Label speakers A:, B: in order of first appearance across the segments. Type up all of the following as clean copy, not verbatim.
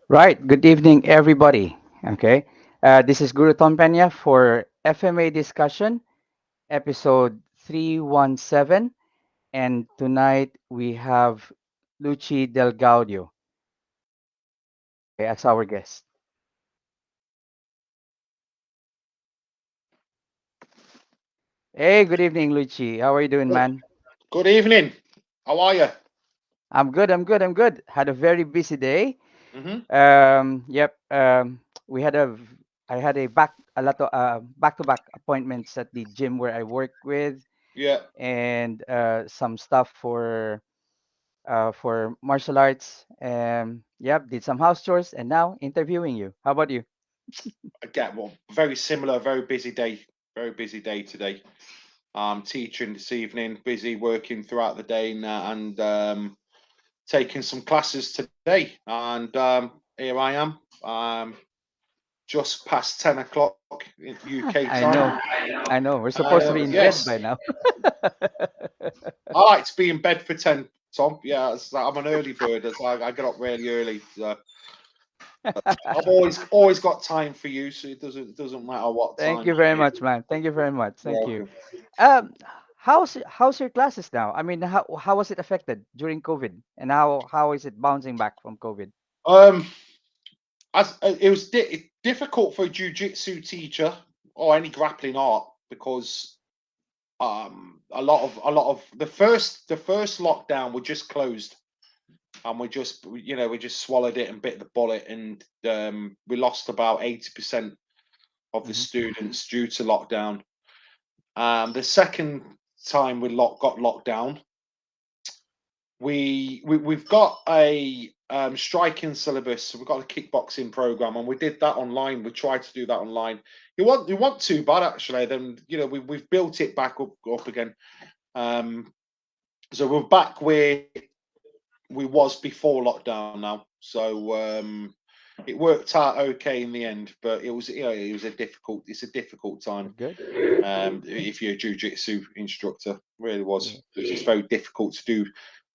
A: Right. Good evening, everybody. Okay. This is Guru Tom Pena for FMA discussion, episode 317. And tonight we have Lucci Del Gaudio, okay, as our guest. Hey, good evening, Lucci. How are you doing, man?
B: Good evening. How are you?
A: I'm good. I'm good. I'm good. Had a very busy day.
B: Hmm.
A: Yep. We had I had a lot of back-to-back appointments at the gym where I work with,
B: Yeah.
A: and some stuff for martial arts. Yep, did some house chores and now interviewing you. How about you?
B: Again, well, very similar. Very busy day. Very busy day today. Teaching this evening. Busy working throughout the day now, and taking some classes today. And here I am. Just past 10 o'clock in UK
A: I
B: time.
A: know, I know. We're supposed to be in bed
B: Yes,
A: by now.
B: I like to be in bed for 10. Tom. Yeah, I'm an early bird. I get up really early. So I've always got time for you, so it doesn't matter what
A: Thank
B: time.
A: you very much, man. Thank you very much.
B: You're
A: Thank you.
B: welcome.
A: Um, how's your classes now? I mean, how was it affected during COVID, and how is it bouncing back from COVID?
B: Um, it was difficult for a jiu-jitsu teacher or any grappling art because a lot of the first lockdown we just closed, and we just swallowed it and bit the bullet, and we lost about 80% of the
A: Hmm.
B: students due to lockdown. The second time got locked down, we've got a striking syllabus. So we've got a kickboxing program, and we did that online. We tried to do that online. You want to, but actually, then we've built it back up again. Um, so we're back where we was before lockdown now. So it worked out okay in the end, but it's a difficult time.
A: Good.
B: If you're a jiu-jitsu instructor, really was.
A: Yeah.
B: It's just very difficult to do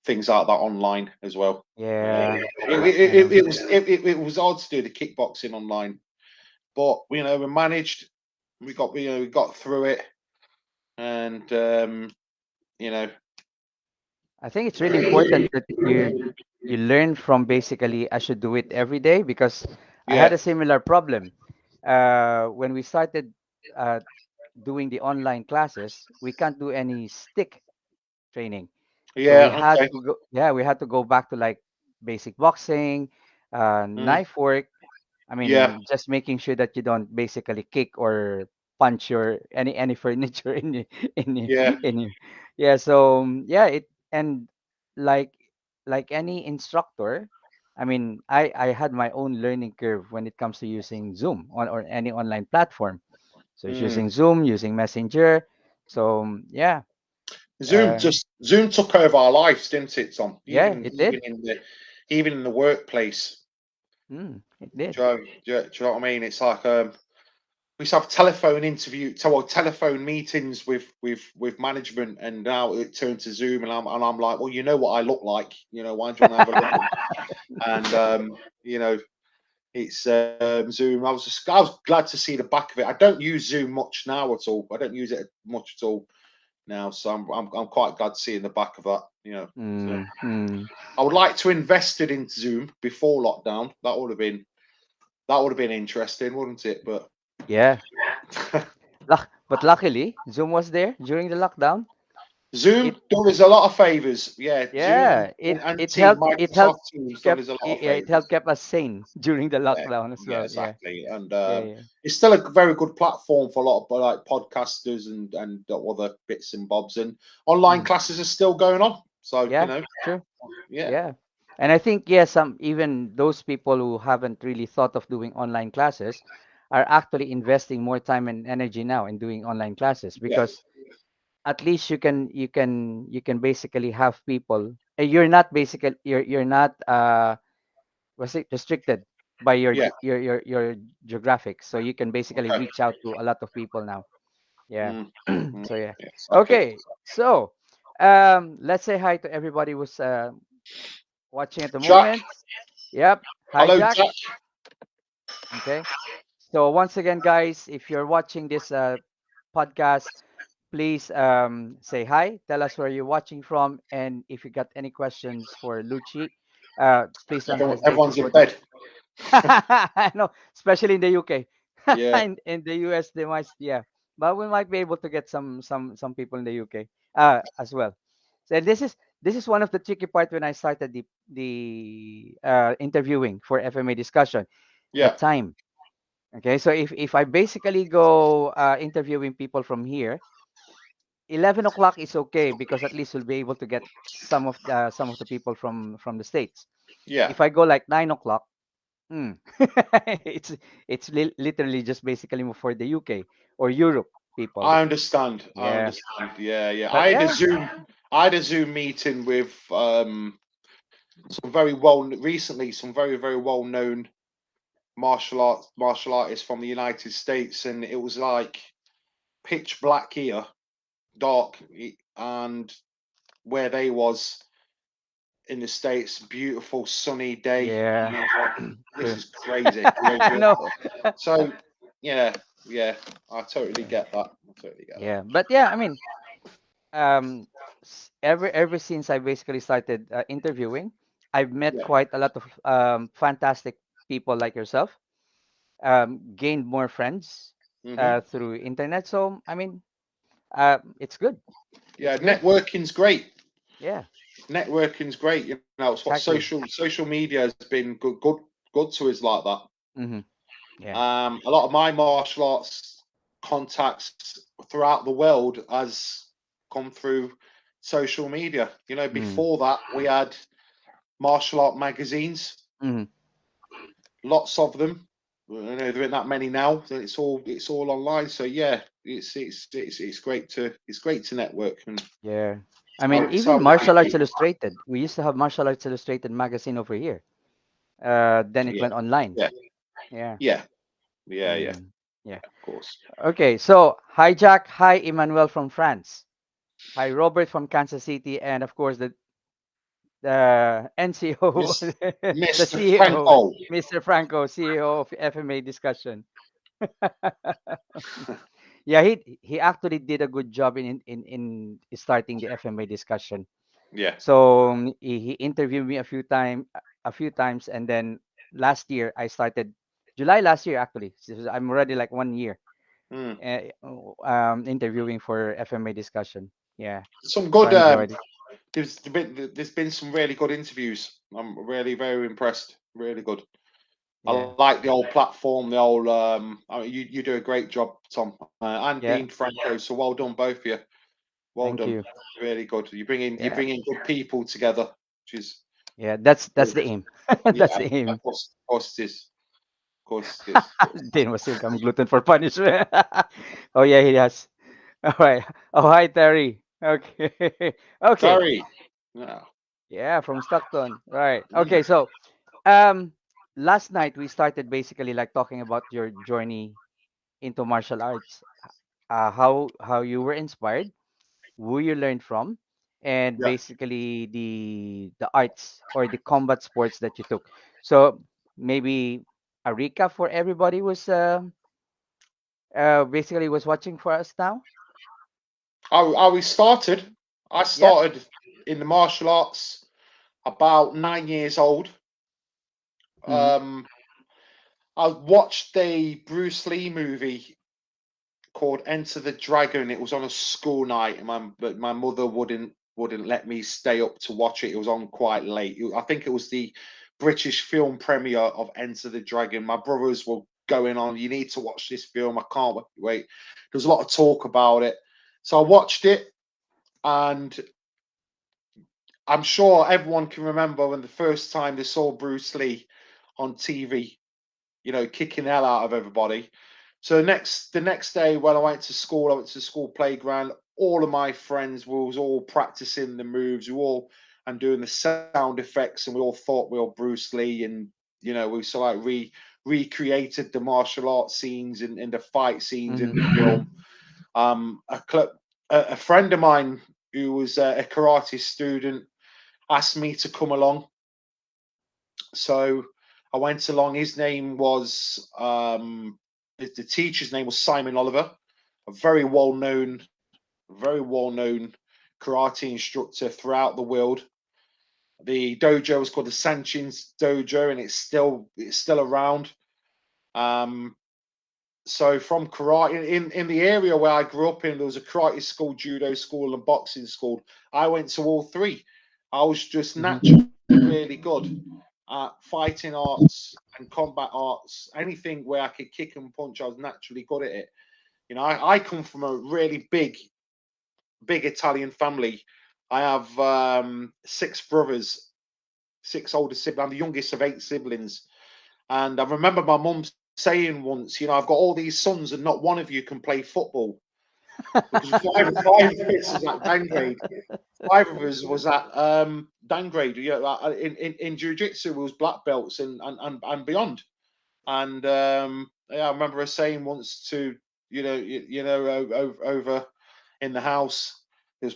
B: things like that online as well.
A: Yeah. I know.
B: It was hard to do the kickboxing online, but we managed. We got through it, and you know,
A: I think it's really important that you learn from basically I should do it every day because I had
B: yeah,
A: a similar problem when we started uh, doing the online classes. We can't do any stick training, so we
B: yeah,
A: had
B: okay,
A: to go. Yeah, we had to go back to like basic boxing,
B: mm,
A: knife work. I
B: yeah,
A: mean, just making sure that you don't basically kick or punch your any furniture in your in your
B: yeah,
A: in your yeah. So yeah, it and like like any instructor, I mean, I had my own learning curve when it comes to using Zoom on or any online platform. So it's
B: mm.
A: using Zoom, using Messenger. So yeah, uh,
B: Zoom took over our lives, didn't it, Tom?
A: yeah,
B: Even
A: it
B: even
A: did.
B: in the even in the workplace.
A: It did.
B: Do you know what I mean? It's like we used to have telephone meetings with management, and now it turned to Zoom, and I'm like, well, you know what I look like, why do you want to have a look? And you know, it's Zoom. I was glad to see the back of it. I don't use Zoom much now at all. I don't use it much at all now, so I'm quite glad seeing the back of that. So
A: Mm, mm,
B: I would like to invest it in Zoom before lockdown. That would have been interesting, wouldn't it? But
A: yeah. But luckily, Zoom was there during the lockdown.
B: Zoom
A: It
B: does a lot of favors. Yeah, Zoom
A: yeah,
B: and Microsoft Teams does a lot of
A: it helped
B: favors.
A: kept us sane during the
B: Yeah,
A: lockdown as
B: yeah,
A: well. Yeah,
B: exactly. And
A: yeah, yeah.
B: it's still a very good platform for a lot of like podcasters and other bits and bobs. And online
A: Mm,
B: classes are still going on. So
A: yeah, true.
B: yeah,
A: Yeah. And I think yeah, some even those people who haven't really thought of doing online classes are actually investing more time and energy now in doing online classes
B: yeah,
A: because at least you can basically have people you're not basically you're not was it restricted by
B: yeah.
A: your geographic, so you can basically
B: Okay.
A: reach out to a lot of people now. Yeah.
B: Mm, mm,
A: So yeah.
B: yeah, exactly.
A: Okay, so let's say hi to everybody who's watching at the
B: Jack,
A: moment. Yep. Hi,
B: Hello,
A: Jack.
B: Jack.
A: Okay. So once again, guys, if you're watching this podcast, please say hi. Tell us where you're watching from, and if you got any questions for Lucci, please don't hesitate to
B: Everyone's in
A: put it.
B: bed.
A: I know, especially in the UK.
B: Yeah,
A: In the US, they might, yeah, but we might be able to get some people in the UK as well. So this is one of the tricky part when I started the interviewing for FMA discussion, the
B: yeah.
A: time. Okay, so if I basically go interviewing people from here, 11 o'clock is okay because at least we'll be able to get some of the people from the states.
B: Yeah,
A: If I go like 9 o'clock, mm, it's literally just basically for the UK or Europe people.
B: I understand. I
A: Yeah,
B: understand. Yeah, yeah.
A: but yeah,
B: I had a Zoom meeting with some very well recently, some very very well known martial artists from the United States, and it was like pitch black here, dark, and where they was in the States, beautiful sunny day.
A: yeah,
B: And I was like, this
A: true.
B: is crazy.
A: I know.
B: So yeah, yeah, I totally
A: Yeah,
B: get that. I totally get that.
A: yeah, but yeah, I mean, um, ever since I basically started interviewing, I've met
B: Yeah.
A: quite a lot of fantastic people like yourself. Gained more friends
B: Hmm.
A: through internet. So I mean, it's good.
B: Yeah,
A: It's good.
B: networking's great.
A: Yeah,
B: Networking's great. You know, it's what
A: exactly.
B: social media has been good to us like that.
A: Hmm. Yeah.
B: A lot of my martial arts contacts throughout the world has come through social media. You know,
A: Mm.
B: before that we had martial art magazines,
A: Hmm.
B: lots of them. I know there aren't that many now. So it's all online. So yeah, it's great to network, and
A: Yeah. I mean,
B: so
A: even
B: I would
A: Martial Arts
B: people.
A: Illustrated. We used to have Martial Arts Illustrated magazine over here. Then it
B: Yeah,
A: went online.
B: yeah,
A: Yeah.
B: yeah, yeah.
A: Mm. Yeah.
B: Of course.
A: Okay. So, hi Jack. Hi Emmanuel from France. Hi Robert from Kansas City, and of course the NCO,
B: Miss
A: the
B: Mr.
A: CEO,
B: Franco.
A: Mr. Franco, CEO of FMA discussion. Yeah, he actually did a good job in starting the FMA discussion.
B: Yeah.
A: So he interviewed me a few times, and then last year I started July last year actually. So I'm already like 1 year
B: Mm.
A: interviewing for FMA discussion. Yeah,
B: Some
A: so
B: good.
A: I enjoyed it.
B: There's been some really good interviews. I'm really very impressed. Really good. I
A: Yeah,
B: like the old platform. The old. I mean, you do a great job, Tom, and
A: yeah.
B: Dean Franco. So well done, both of you. Well
A: Thank
B: done.
A: you.
B: Really good. You
A: Yeah,
B: bring in good people together, which is
A: yeah. That's
B: good.
A: the aim.
B: Yeah.
A: That's the
B: Of
A: aim.
B: course, of course it is. Of course it is.
A: Dean was still come gluten for punishment. Oh yeah, he has. All right. Oh hi Terry. Okay. Okay.
B: Terry. Yeah.
A: Yeah, from Stockton. Right.
B: Mm.
A: Okay. So um, last night we started basically like talking about your journey into martial arts. How you were inspired, who you learned from, and
B: Yeah.
A: basically the arts or the combat sports that you took. So maybe a recap for everybody was basically was watching for us now.
B: How we started? I
A: Yep.
B: started in the martial arts about 9 years old.
A: Mm-hmm.
B: Um, I watched a Bruce Lee movie called Enter the Dragon. It was on a school night, and my mother wouldn't let me stay up to watch it. It was on quite late. I think it was the British film premiere of Enter the Dragon. My brothers were going on. You need to watch this film. I can't wait. There was a lot of talk about it, so I watched it, and I'm sure everyone can remember when the first time they saw Bruce Lee on TV, kicking the hell out of everybody. So the next day when I went to school, I went to the school playground. All of my friends was all practicing the moves, we all and doing the sound effects, and we all thought we were Bruce Lee, and we sort of like recreated the martial arts scenes and the fight scenes in
A: Mm-hmm.
B: the film. A friend of mine who was a karate student asked me to come along. So I went along. His name was the teacher's name was Simon Oliver, a very well known karate instructor throughout the world. The dojo was called the Sanchin's Dojo, and it's still around. Um, so from karate in the area where I grew up in, there was a karate school, judo school, and boxing school. I went to all three. I was just
A: Hmm.
B: naturally really good at fighting arts and combat arts. Anything where I could kick and punch, I was naturally good at it. I come from a really big Italian family. I have six brothers, six older siblings. I'm the youngest of eight siblings. And I remember my mum saying once, I've got all these sons and not one of you can play football. Because five of us was at downgrade. Five of us was at downgrade. In jiu-jitsu, was black belts and beyond. And yeah, I remember her saying once to, over in the house, there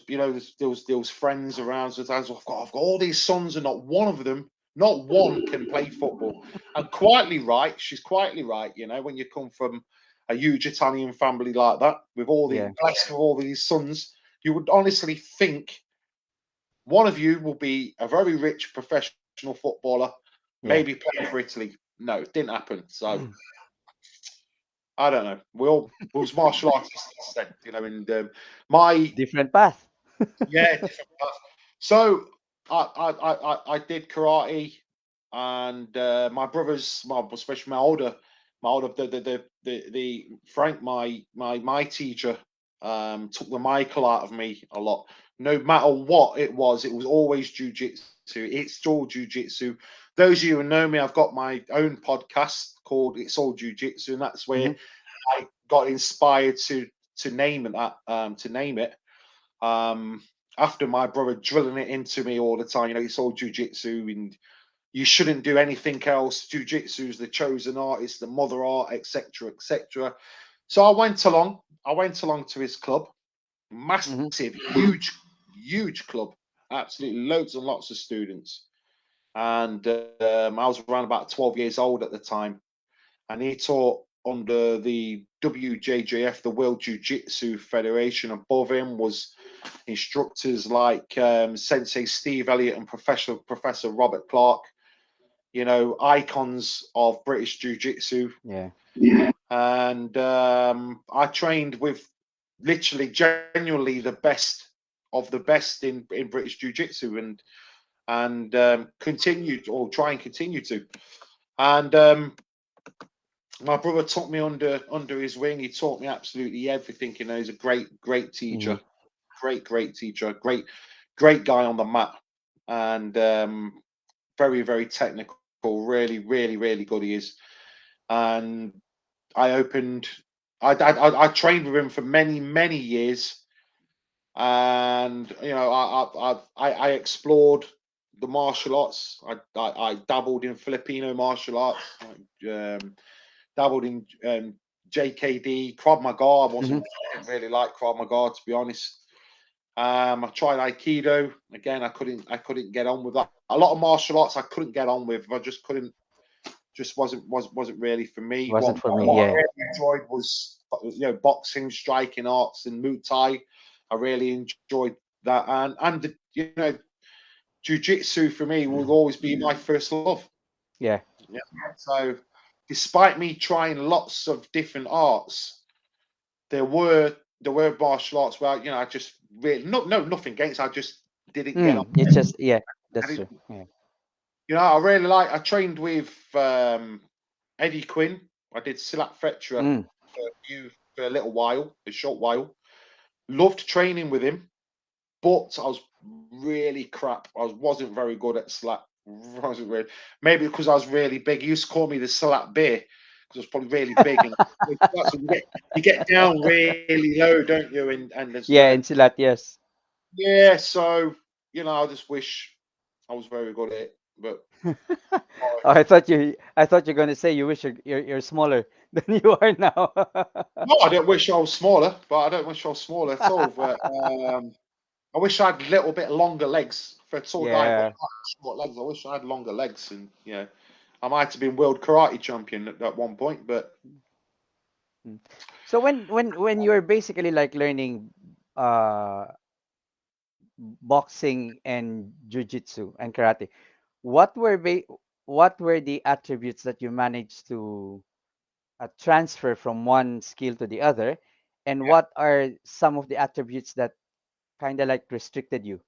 B: was friends around. So I've got all these sons, and not one of them, not one can play football. And quietly right, she's quietly right. When you come from a huge Italian family like that, with all the
A: Yeah.
B: blessed with all these sons, you would honestly think one of you will be a very rich professional footballer,
A: Yeah.
B: maybe play for Italy. No, it didn't happen. So I don't know. We was martial artists instead, and my
A: Different path.
B: yeah, different path. So I did karate, and my brothers, especially my older the Frank, my teacher, took the Michael out of me a lot. No matter what it was always jujitsu. It's all jujitsu. Those of you who know me, I've got my own podcast called It's All Jiu-Jitsu, and that's where
A: Hmm.
B: I got inspired to name it. Um, After my brother drilling it into me all the time, it's all jujitsu, and you shouldn't do anything else. Jiu-jitsu is the chosen art, it's the mother art, etc., etc. So I went along. I went along to his club,
A: Hmm.
B: massive, huge club, absolutely loads and lots of students. And I was around about 12 years old at the time, and he taught under the WJJF, the World Jiu Jitsu Federation. Above him was instructors like Sensei Steve Elliott and Professor Robert Clark. Icons of British Jiu Jitsu.
A: Yeah.
B: And I trained with literally, genuinely the best of the best in British Jiu Jitsu, and continued, or try and continue to. And my brother took me under his wing. He taught me absolutely everything. He's a great
A: Hmm.
B: teacher, great teacher, great guy on the mat, and very technical. Really good he is. And I opened. I trained with him for many years, and I explored the martial arts. I dabbled in Filipino martial arts. Dabbled in JKD, Krav Maga.
A: Hmm.
B: I didn't really like Krav Maga, to be honest. I tried Aikido. Again, I couldn't get on with that. A lot of martial arts I couldn't get on with. I just couldn't. Just wasn't really for me.
A: Wasn't for me.
B: What I
A: Yeah.
B: really enjoyed was boxing, striking arts, and Muay Thai. I really enjoyed that, and jiu-jitsu for me will always be my first love.
A: Yeah.
B: Yeah. So, despite me trying lots of different arts, there were martial arts where I just really nothing against. I just didn't get on.
A: It's just, yeah.
B: I
A: That's
B: didn't,
A: true. Yeah.
B: I really like. I trained with Eddie Quinn. I did Silat Fetra
A: Mm.
B: for a little while, a short while. Loved training with him, but I was really crap. I wasn't very good at Silat. Wasn't really. Maybe because I was really big. He used to call me the Silat Bear because I was probably really big, and so you get down really low, don't you?
A: Yeah. In Silat, yes.
B: Yeah, so I just wish I was very good at it, but
A: Oh, I thought you're gonna say you wish you're smaller than you are now.
B: no, I don't wish I was smaller, but I don't wish I was smaller at all. But I wish I had a little bit longer legs for a tall guy, but
A: Yeah.
B: short legs. I wish I had longer legs, and I might have been world karate champion at one point, but
A: Mm. So when you're basically like learning uh boxing and jujitsu and karate, what were what were the attributes that you managed to transfer from one skill to the other, and
B: yeah.
A: what are some of the attributes that kind of like restricted you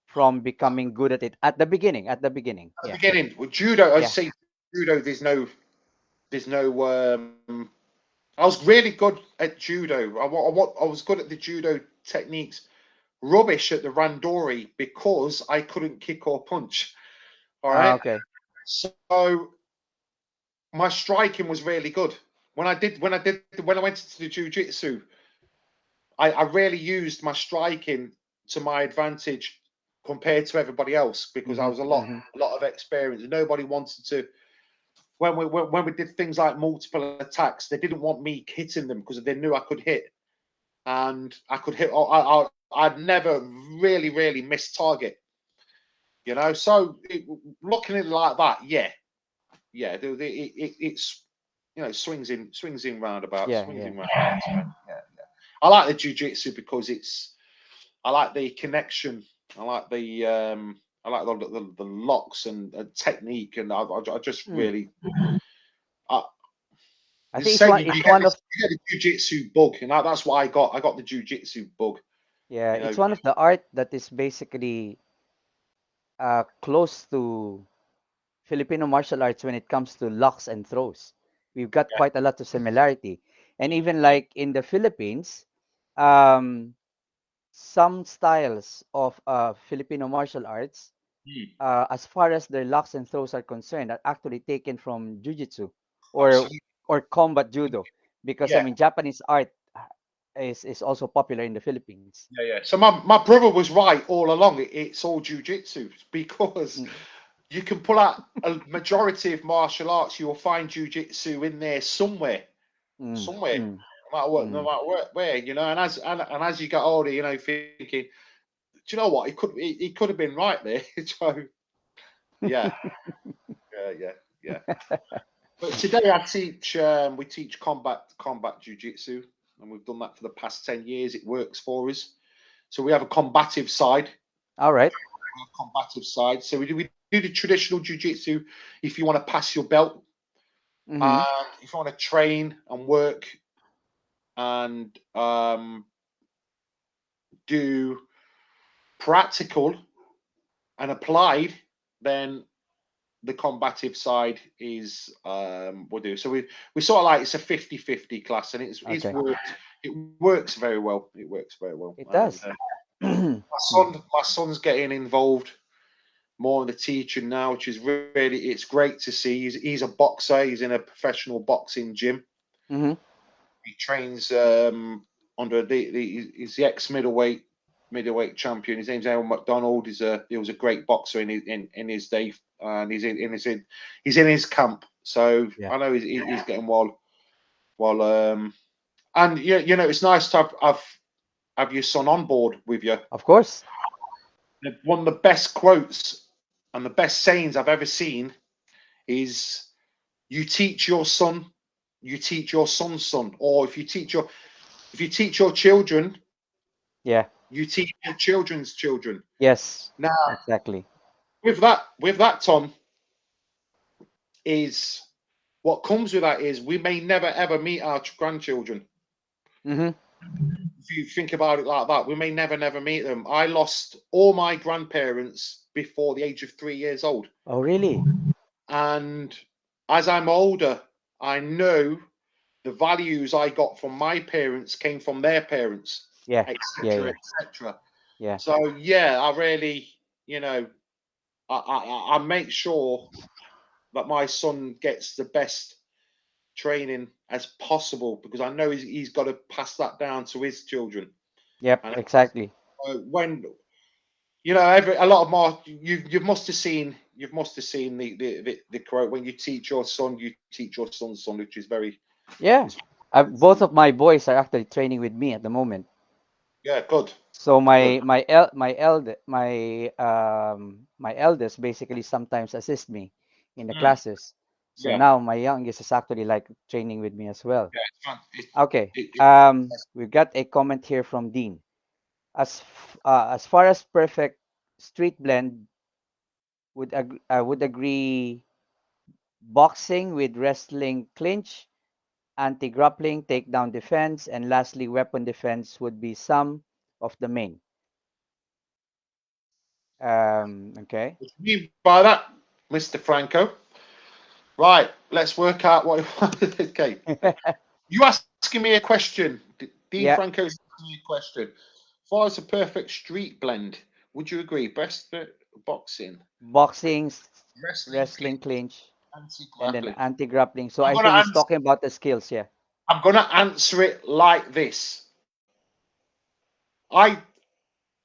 A: from becoming good at it at the beginning? At the beginning,
B: At the
A: yeah,
B: beginning, with judo, I'd
A: yeah.
B: say judo. There's no. I was really good at judo. I was good at the judo techniques. Rubbish at the randori because I couldn't kick or punch. All right.
A: Okay.
B: So my striking was really good. When I went into the jiu-jitsu, I really used my striking to my advantage compared to everybody else because I
A: Mm-hmm.
B: was
A: Mm-hmm.
B: a lot of experience. Nobody wanted to when we did things like multiple attacks, they didn't want me hitting them because they knew I could hit and I could hit. I'd never really missed target, you know. So looking at it like that, yeah, yeah, it's swings in roundabouts,
A: Yeah,
B: swings
A: yeah.
B: in roundabouts. Yeah, yeah. I like the jiu-jitsu because I like the connection. I like I like the locks and technique, and I just
A: Mm.
B: really. I,
A: I
B: it's
A: think
B: the same.
A: it's one of
B: You get the jiu-jitsu bug, and that's why I got. I got the jiu-jitsu bug.
A: yeah,
B: You
A: it's
B: know,
A: one of the art that is basically close to Filipino martial arts when it comes to locks and throws. We've got
B: yeah,
A: quite a lot of similarity. And even like in the Philippines, um, some styles of Filipino martial arts,
B: mm,
A: as far as their locks and throws are concerned, are actually taken from jujitsu or
B: absolutely.
A: or combat judo, because I
B: Yeah,
A: mean Japanese art is also popular in the Philippines.
B: yeah, yeah. So my brother was right all along. It's all jiu-jitsu because
A: Mm,
B: you can pull out a majority of martial arts. You'll find jiu-jitsu in there somewhere,
A: mm,
B: somewhere.
A: mm,
B: No
A: mm.
B: matter where, you know. And as you get older, you know, thinking, do you know what? He could have been right there. So yeah, yeah, yeah. But today I teach. We teach combat jiu-jitsu, and we've done that for the past 10 years. It works for us. So we have a combative side.
A: All right.
B: Combative side. So we do the traditional jiu-jitsu if you want to pass your belt,
A: Mm-hmm.
B: and if you want to train and work and do practical and applied, then the combative side is we'll do. So we sort of like it's a 50-50 class, and it's
A: Okay.
B: worked. It works very well. It works very well.
A: It
B: And
A: does. Mm.
B: my son's getting involved more in the teaching now, which is really it's great to see. He's a boxer. He's in a professional boxing gym.
A: Mm-hmm.
B: He trains under he's the ex middleweight champion. His name's Aaron McDonald. He was a great boxer in his day, and he's in his camp. So
A: Yeah.
B: I know he's getting well. And you know it's nice to have your son on board with you.
A: Of course.
B: One of the best quotes and the best sayings I've ever seen is you teach your son, you teach your son's son, or if you teach your children,
A: Yeah.
B: you teach your children's children.
A: Yes.
B: Now,
A: Exactly.
B: with that, Tom, is what comes with that is we may never ever meet our grandchildren.
A: Mm-hmm.
B: If you think about it like that, we may never meet them. I lost all my grandparents before the age of 3 years old,
A: Oh, really?
B: and as I'm older, I know the values I got from my parents came from their parents,
A: Yeah. Yeah.
B: etc.,
A: Yeah.
B: etc.
A: Yeah.
B: So yeah, I really, you know, I make sure that my son gets the best training as possible because I know he's got to pass that down to his children.
A: Yep.
B: And
A: Exactly.
B: when you know, a lot of more you must have seen the quote when you teach your son, you teach your son's son, which is very,
A: Yeah.
B: it's,
A: Both of my boys are actually training with me at the moment.
B: yeah, good,
A: So
B: good.
A: my eldest basically sometimes assist me in the
B: Mm,
A: classes. So
B: Yeah,
A: now my youngest is actually like training with me as well.
B: yeah, it's fun.
A: Okay.
B: It,
A: We've got a comment here from Dean. As far as perfect street blend, I would agree. Boxing with wrestling clinch, anti-grappling, takedown defense, and lastly weapon defense would be some of the main. Okay.
B: what do you mean by that, Mr. Franco? Right, let's work out what. Okay, you asking me a question. Dean
A: Yeah.
B: Franco's asking me a question. As far as a perfect street blend, would you agree? Best boxing,
A: Boxing,
B: wrestling,
A: wrestling clinch, and then
B: anti-grappling.
A: anti-grappling. So
B: I'm
A: I
B: gonna
A: think he's
B: answer.
A: talking about the skills. Yeah.
B: I'm gonna answer it like this. I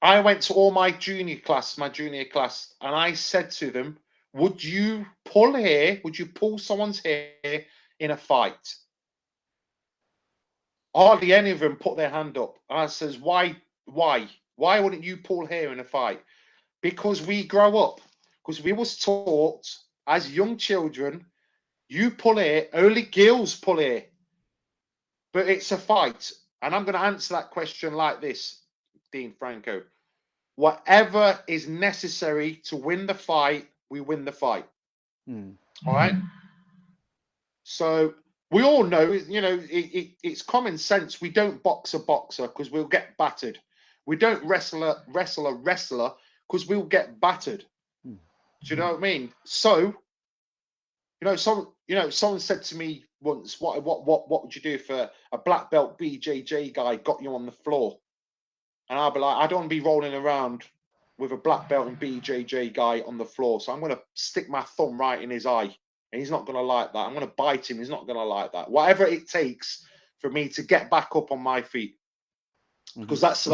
B: I went to all my junior class, and I said to them, "Would you pull hair? Would you pull someone's hair in a fight?" Hardly any of them put their hand up. And I says, "Why? Why wouldn't you pull hair in a fight?" Because we grow up. Because we was taught as young children, you pull hair. Only girls pull hair, but it's a fight. And I'm going to answer that question like this, Dean Franco. Whatever is necessary to win the fight, we win the fight.
A: Mm.
B: All right. So we all know, it's common sense. We don't box a boxer because we'll get battered. We don't wrestle a wrestler because we'll get battered.
A: Mm.
B: Do you know what I mean? So, someone said to me once, what would you do if a black belt BJJ guy got you on the floor? And I'll be like, I don't want to be rolling around with a black belt and BJJ guy on the floor. So I'm going to stick my thumb right in his eye. And he's not going to like that. I'm going to bite him. He's not going to like that. Whatever it takes for me to get back up on my feet.
A: Hmm.
B: Because that's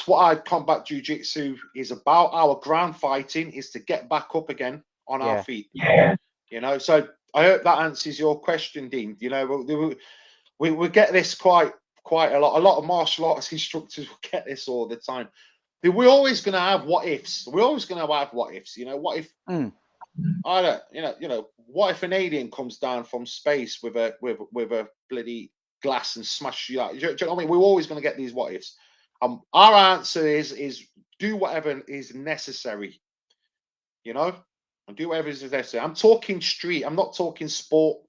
B: what combat jiu-jitsu is about. Our ground fighting is to get back up again on our
A: Yeah.
B: feet. So I hope that answers your question, Dean. We get this quite a lot. A lot of martial arts instructors will get this all the time. We're always going to have what ifs. We're always going to have what ifs. What if
A: Mm.
B: I don't, what if an alien comes down from space with a bloody glass and smash you out? Do you know what I mean? We're always going to get these what ifs. Our answer is do whatever is necessary. You know, and do whatever is necessary. I'm talking street. I'm not talking sports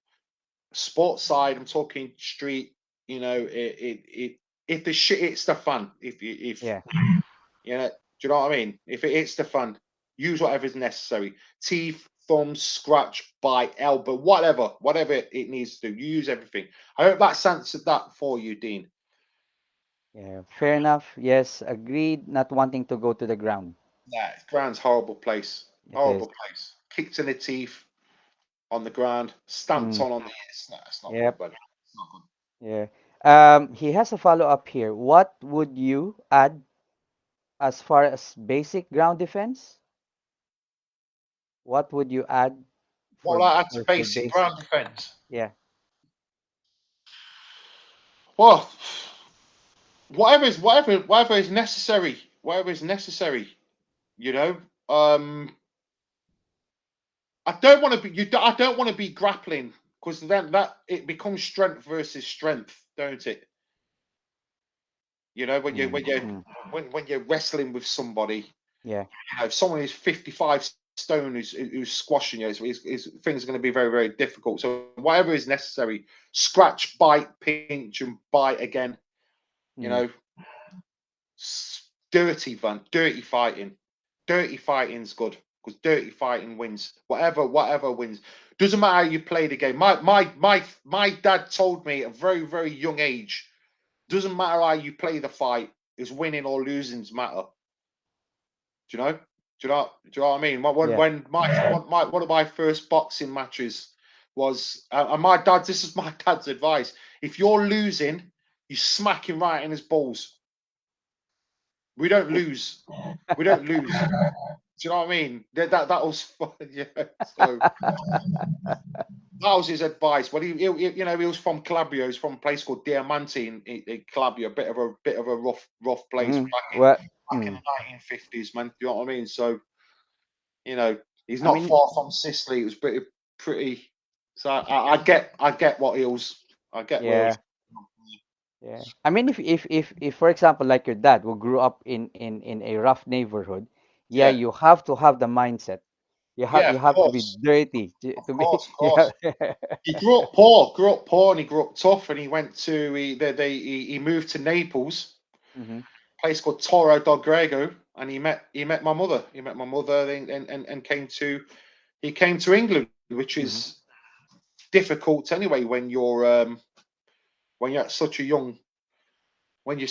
B: side. I'm talking street. If the shit hits the fan, if
A: Yeah.
B: do you know what I mean? If it hits the fan, use whatever is necessary. Teeth, thumbs, scratch, bite, elbow, whatever it needs to do. You use everything. I hope that's answered that for you, Dean.
A: Yeah. Fair enough. Yes. Agreed. Not wanting to go to the ground.
B: Yeah, ground's horrible place.
A: It is.
B: Horrible place. Kicked in the teeth on the ground, stamped
A: Mm.
B: on the. It's not good,
A: Yep.
B: buddy. It's not good.
A: Yeah. He has a follow up here. What would you add as far as basic ground defense? What would you add
B: What
A: for
B: will I add to
A: for
B: basic
A: basic?
B: ground defense?
A: Yeah.
B: Well, whatever is necessary. Whatever is necessary. You know. I don't want to be I don't want to be grappling because then that it becomes strength versus strength, don't it? When you
A: Mm.
B: when you
A: Mm.
B: when you're wrestling with somebody,
A: Yeah.
B: if someone is 55 stone who's squashing you, things are going to be very very difficult. So whatever is necessary, scratch, bite, pinch, and bite again. You know,
A: Mm.
B: dirty fighting. Dirty fighting's good because dirty fighting wins. Whatever wins. Doesn't matter how you play the game. My dad told me at a very very young age. Doesn't matter how you play the fight. Is winning or losing's matter. Do you know? Do you know what I mean?
A: Yeah.
B: One of my first boxing matches was, and my dad. This is my dad's advice. If you're losing, you smack him right in his balls. We don't lose. We don't lose. Do you know what I mean? That was fun, yeah. So that was his advice. Well, he was from Calabria. He was from a place called Diamante in Calabria, a bit of a rough place
A: Mm. Well.
B: back in
A: Mm.
B: the 1950s, man. Do you know what I mean? So you know, he's
A: I
B: not
A: mean,
B: far from Sicily. It was pretty. So I get what he's. I get where he's.
A: Yeah. Yeah. I mean, if for example, like your dad who grew up in a rough neighborhood, yeah,
B: Yeah,
A: you have to have the mindset.
B: yeah,
A: You
B: of
A: have to be
B: course,
A: dirty
B: of
A: to be.
B: course, of
A: Yeah.
B: course. He grew up poor, and he grew up tough, and he went to he moved to Naples,
A: Hmm.
B: a place called Toro del Grego, and he met my mother. He met my mother, and came to England, which
A: Hmm.
B: is difficult anyway when you're at such a young when you're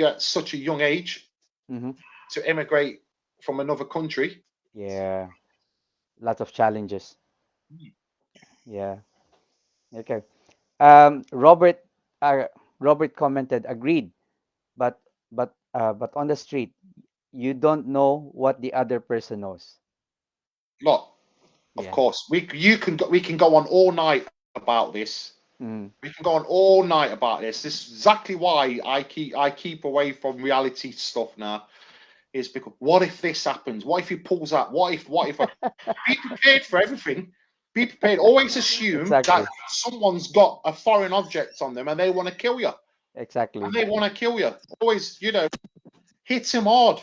B: at such a young age
A: Hmm.
B: to immigrate from another country.
A: Yeah. Lots of challenges. Yeah. Okay. Robert, Robert commented, agreed, but but on the street, you don't know what the other person knows.
B: Look, of
A: Yeah.
B: course, we can go on all night about this.
A: Mm.
B: We can go on all night about this. This is exactly why I keep away from reality stuff now. Is because what if this happens? What if he pulls out? What if be prepared for everything? Be prepared. Always assume that
A: Exactly.
B: someone's got a foreign object on them and they want to kill you. And
A: Exactly.
B: they want to kill you. Always, hit him hard.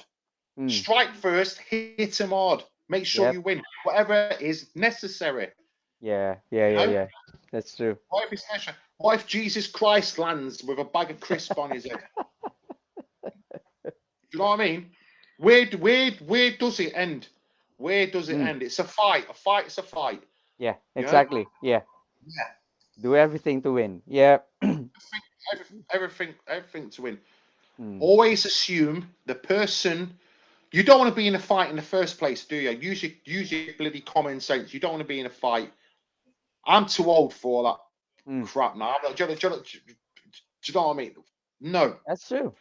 A: Mm.
B: Strike first, hit him hard. Make sure you
A: Yep.
B: win. Whatever is necessary.
A: Yeah.
B: You
A: Yeah. Yeah.
B: know?
A: Yeah. That's true.
B: What if it's necessary? What if Jesus Christ lands with a bag of crisp on his head? Do you know what I mean? Where does it end? Where does it
A: Mm.
B: end? It's a fight. A fight is a fight.
A: Yeah.
B: You know?
A: Exactly. Yeah.
B: Yeah.
A: Do everything to win. Yeah.
B: Everything to win.
A: Mm.
B: Always assume the person. You don't want to be in a fight in the first place, do you? Use your bloody common sense. You don't want to be in a fight. I'm too old for all that
A: Mm.
B: crap now. Do you know what I mean? No.
A: That's true.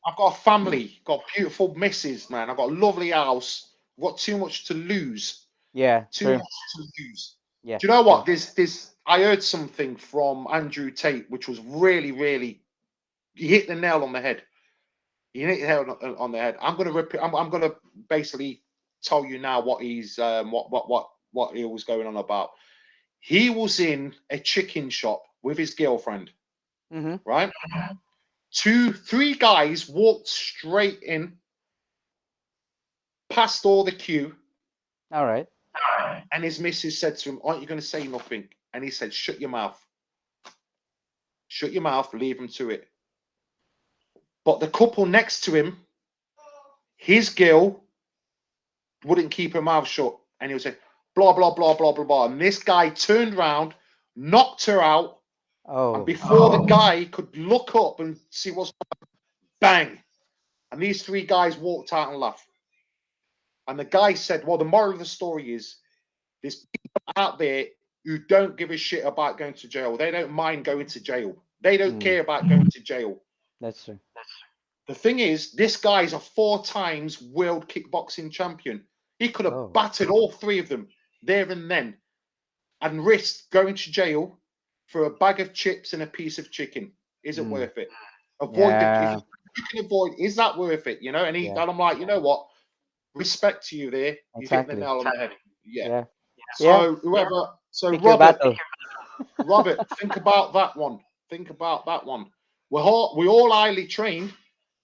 B: I've got a family, got a beautiful missus, man. I've got a lovely house. I've got too much to lose.
A: Yeah.
B: Too
A: True.
B: much to lose.
A: Yeah.
B: Do you know
A: True.
B: what? This I heard something from Andrew Tate, which was really, really he hit the nail on the head. He hit the nail on the head. I'm gonna repeat. I'm gonna basically tell you now what he's what he was going on about. He was in a chicken shop with his girlfriend,
A: Mm-hmm.
B: right? Three guys walked straight in, past all the queue,
A: All right.
B: and his missus said to him, "Aren't you going to say nothing?" And he said, shut your mouth, leave him to it." But the couple next to him, his girl wouldn't keep her mouth shut, and he was saying, "Blah blah blah blah blah blah." And this guy turned round, knocked her out, and
A: Oh.
B: before the guy could look up and see what's bang, and these three guys walked out and laughed. And the guy said, "Well, the moral of the story is there's people out there who don't give a shit about going to jail. They don't mind going to jail. They don't
A: Mm.
B: care about going to jail."
A: That's true.
B: The thing is, this guy's a 4 times world kickboxing champion. He could have
A: Oh.
B: battered all three of them there and then and risked going to jail for a bag of chips and a piece of chicken. Is it
A: Mm.
B: worth it? Avoid the if
A: Yeah.
B: you can avoid. Is that worth it? And
A: Yeah.
B: I'm like, you know what? Respect to you there. You've hit the
A: Exactly.
B: nail on the head. Yeah.
A: Yeah. Yeah.
B: So whoever, so
A: Pick your battle.
B: Robert, think about that one. Think about that one. We all highly trained.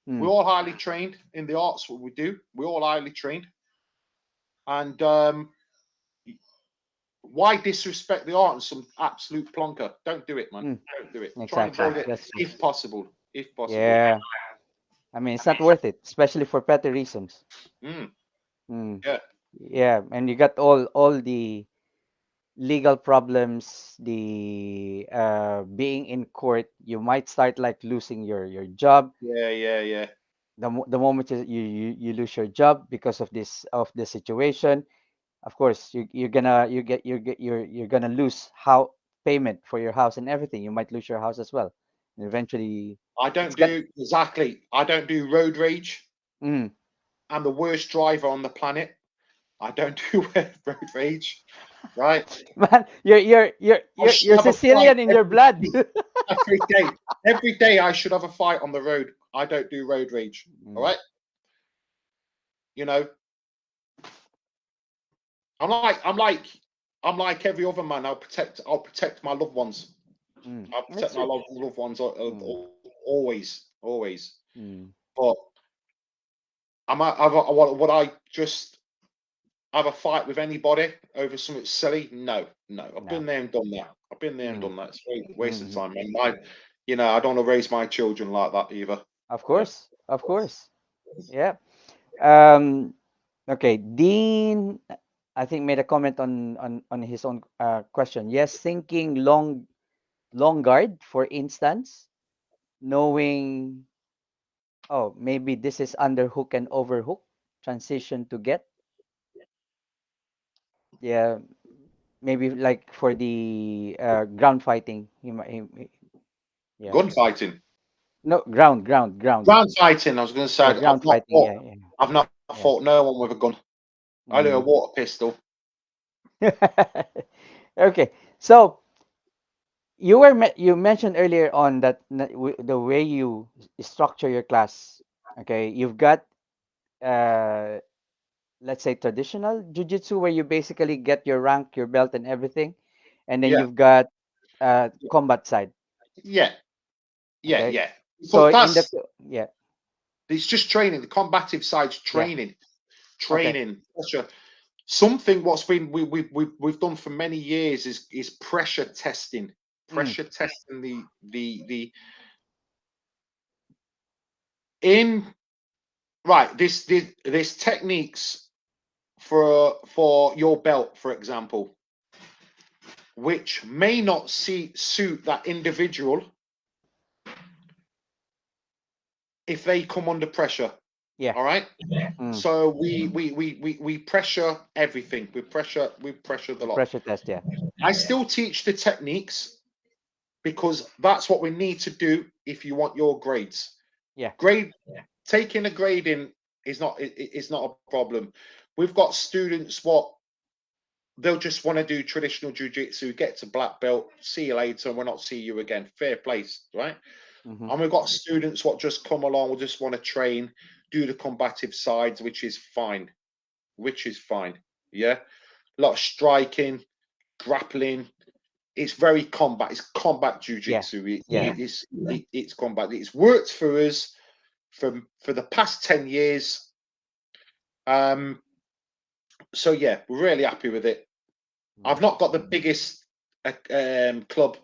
B: We're
A: Mm.
B: all highly trained in the arts. What we do, we're all highly trained. And why disrespect the art and some absolute plonker? Don't do it, man.
A: Mm.
B: Don't do it. Try and
A: Exactly.
B: avoid it
A: That's true.
B: if possible. If possible.
A: Yeah. I mean, it's not worth it, especially for petty reasons.
B: Mm,
A: Mm.
B: yeah.
A: Yeah, and you got all the legal problems, the being in court. You might start like losing your job.
B: Yeah. Yeah. Yeah.
A: The moment you lose your job because of this situation, of course you're gonna you're gonna lose how payment for your house and everything. You might lose your house as well, and eventually
B: I
A: it's
B: don't
A: got.
B: do exactly. I don't do road rage.
A: Mm.
B: I'm the worst driver on the planet. I don't do road rage. Right.
A: Man,
B: I should
A: you're
B: have a fight
A: Sicilian in your blood.
B: every day. Every day I should have a fight on the road. I don't do road rage. All
A: Mm.
B: right. You know, I'm like I'm like every other man. I'll protect my loved ones. I'll protect
A: That's
B: my
A: true.
B: loved ones
A: Mm,
B: always.
A: mm,
B: But would I just have a fight with anybody over something silly? No, no. I've
A: no.
B: been there and done that. I've been there and
A: Mm,
B: done that. It's a waste of
A: mm,
B: time, man. I don't want to raise my children like that either.
A: of
B: Yeah.
A: course, of course. Yeah. Um, okay, Dean, I think made a comment on his own question. Yes, thinking long guard, for instance, knowing, oh, maybe this is underhook and overhook, transition to get. Yeah, maybe like for the ground fighting. Yeah.
B: Gunfighting,
A: No, ground.
B: ground fighting. I was going to say
A: Yeah, ground fighting. Yeah,
B: I've not
A: yeah,
B: fought no one with a gun. Only a
A: yeah.
B: water pistol.
A: Okay, so you mentioned earlier on that the way you structure your class. Okay, you've got uh let's say traditional jujitsu where you basically get your rank, your belt, and everything, and then
B: Yeah,
A: you've got combat side.
B: yeah,
A: Okay,
B: yeah.
A: so
B: But
A: in the
B: that's
A: yeah,
B: it's just training. The combative side's
A: yeah, okay,
B: training. Pressure. Something what's been we've done for many years is
A: mm,
B: pressure testing the in right this techniques for your belt, for example, which may not suit that individual if they come under pressure.
A: yeah,
B: All right.
A: mm,
B: So we pressure everything. We pressure the
A: the
B: lot.
A: pressure test. Yeah,
B: I still teach the techniques because that's what we need to do if you want your grades.
A: yeah,
B: Grade taking a grade in is not a problem. We've got students what they'll just want to do traditional jiu-jitsu, get to black belt, see you later, and we'll not see you again. Fair place, right?
A: mm-hmm,
B: And we've got students what just come along, will just want to train, do the combative sides, which is fine. Which is fine. Yeah. A lot of striking, grappling. It's very combat. It's combat
A: yeah,
B: jiu-jitsu.
A: yeah,
B: It's combat. It's worked for us for the past 10 years. Um, so yeah, we're really happy with it.
A: mm,
B: I've not got the biggest club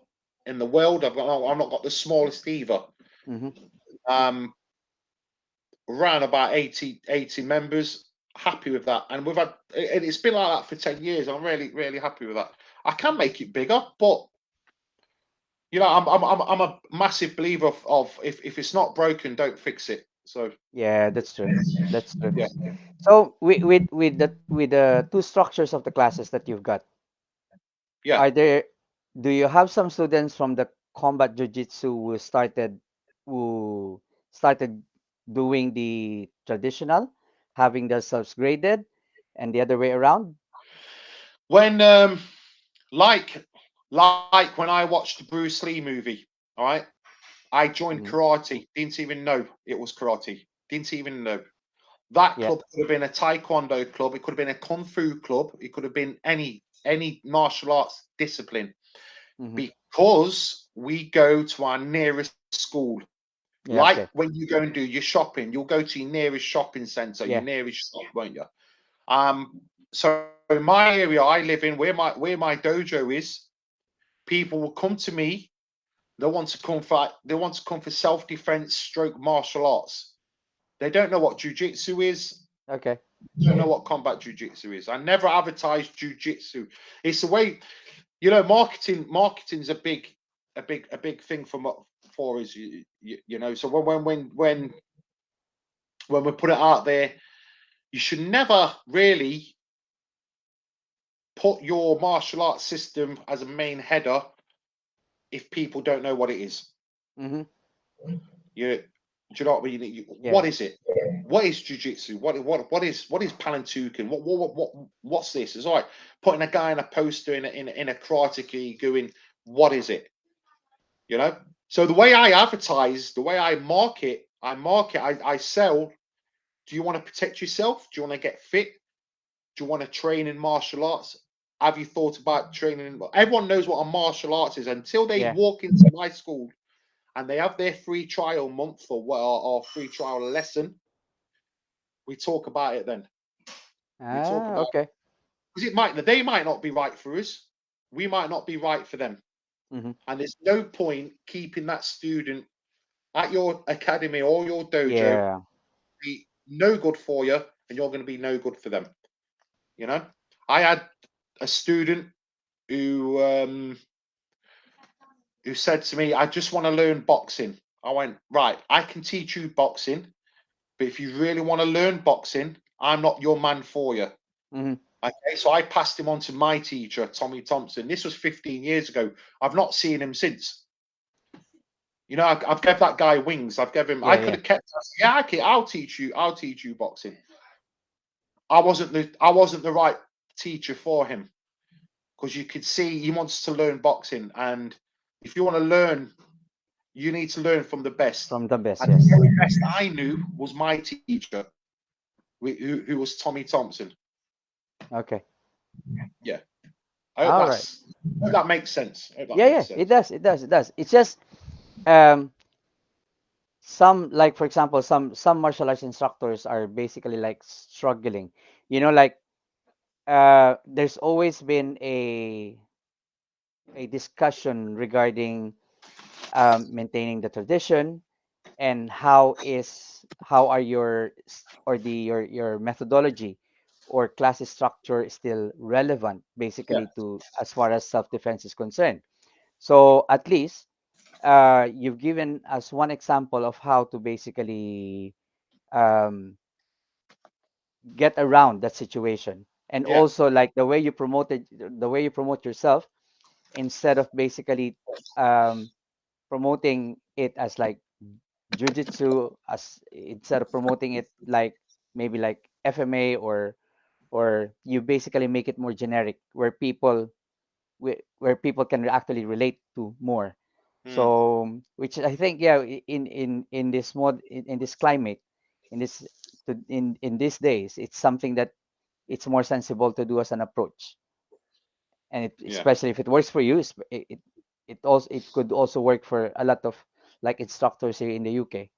B: in the world. I've not got the smallest either.
A: mm-hmm,
B: Um, around about 80 members. Happy with that, and it's been like that for 10 years. I'm really happy with that. I can make it bigger, but I'm a massive believer of if it's not broken, don't fix it. So
A: yeah. That's true. That's true.
B: yeah,
A: So with the two structures of the classes that you've got,
B: yeah.
A: are there do you have some students from the combat jiu-jitsu who started doing the traditional, having themselves graded, and the other way around?
B: When like like when I watched the Bruce Lee movie, all right, I joined
A: Hmm.
B: karate. Didn't even know it was karate. Didn't even know. That
A: Yeah.
B: club could have been a taekwondo club. It could have been a kung fu club. It could have been any martial arts discipline
A: Hmm.
B: because we go to our nearest school.
A: Yeah.
B: Like
A: Okay.
B: when you go and do your shopping, you'll go to your nearest shopping centre, your
A: Yeah.
B: nearest shop, won't you? So in my area I live in, where my dojo is, people will come to me. They want to come for self defense, stroke martial arts. They don't know what jujitsu is.
A: Okay.
B: Don't know what combat jujitsu is. I never advertised jujitsu. It's the way Marketing's a big thing for us. So when we put it out there, you should never really put your martial arts system as a main header if people don't know what it is.
A: Hmm.
B: You, do you know what I mean?
A: Yeah.
B: What is it? What is jujitsu? What is palantuken? What's this? It's like putting a guy in a poster in a karate gi going, what is it? You know. So the way I advertise, the way I sell. Do you want to protect yourself? Do you want to get fit? Do you want to train in martial arts? have you thought about training? Everyone knows what a martial arts is until they
A: Yeah.
B: walk into my school and they have their free trial month or free trial lesson. We talk about it then. We talk
A: Ah,
B: about
A: okay.
B: because they might not be right for us. We might not be right for them.
A: Mm-hmm.
B: And there's no point keeping that student at your academy or your dojo
A: Yeah.
B: be no good for you, and you're going to be no good for them. You know, I had a student who who said to me, "I just want to learn boxing." I went, "Right, I can teach you boxing, but if you really want to learn boxing, I'm not your man for you."
A: Mm-hmm.
B: Okay, so I passed him on to my teacher, Tommy Thompson. This was 15 years ago. I've not seen him since. You know, I've given that guy wings. I've given him. I
A: Yeah,
B: could
A: yeah.
B: have kept. Yeah, okay, I'll teach you. I'll teach you boxing. I wasn't the right teacher for him because you could see he wants to learn boxing, and if you want to learn, you need to learn from the best.
A: From the best,
B: And the
A: yes.
B: very best I knew was my teacher, who was Tommy Thompson.
A: Okay.
B: Yeah, I hope
A: All right.
B: that's I hope that makes sense. I hope that
A: Yeah,
B: makes
A: yeah. It
B: sense.
A: does. It does. It does. It's just um some, like for example, some martial arts instructors are basically like struggling. Like there's always been a discussion regarding maintaining the tradition, and how are or the your methodology or class structure still relevant
B: Yeah,
A: basically to as far as self-defense is concerned. So at least you've given us one example of how to basically um, get around that situation, and
B: yeah,
A: also like the way you promote yourself, instead of basically um, promoting it as like jujitsu, as instead of promoting it like maybe like FMA, or you basically make it more generic where where people can actually relate to more.
B: mm,
A: So which I think, yeah, in this in this climate, in this in these days, it's something that it's more sensible to do as an approach. And
B: yeah,
A: especially if it works for you, it could also work for a lot of like instructors here in the UK.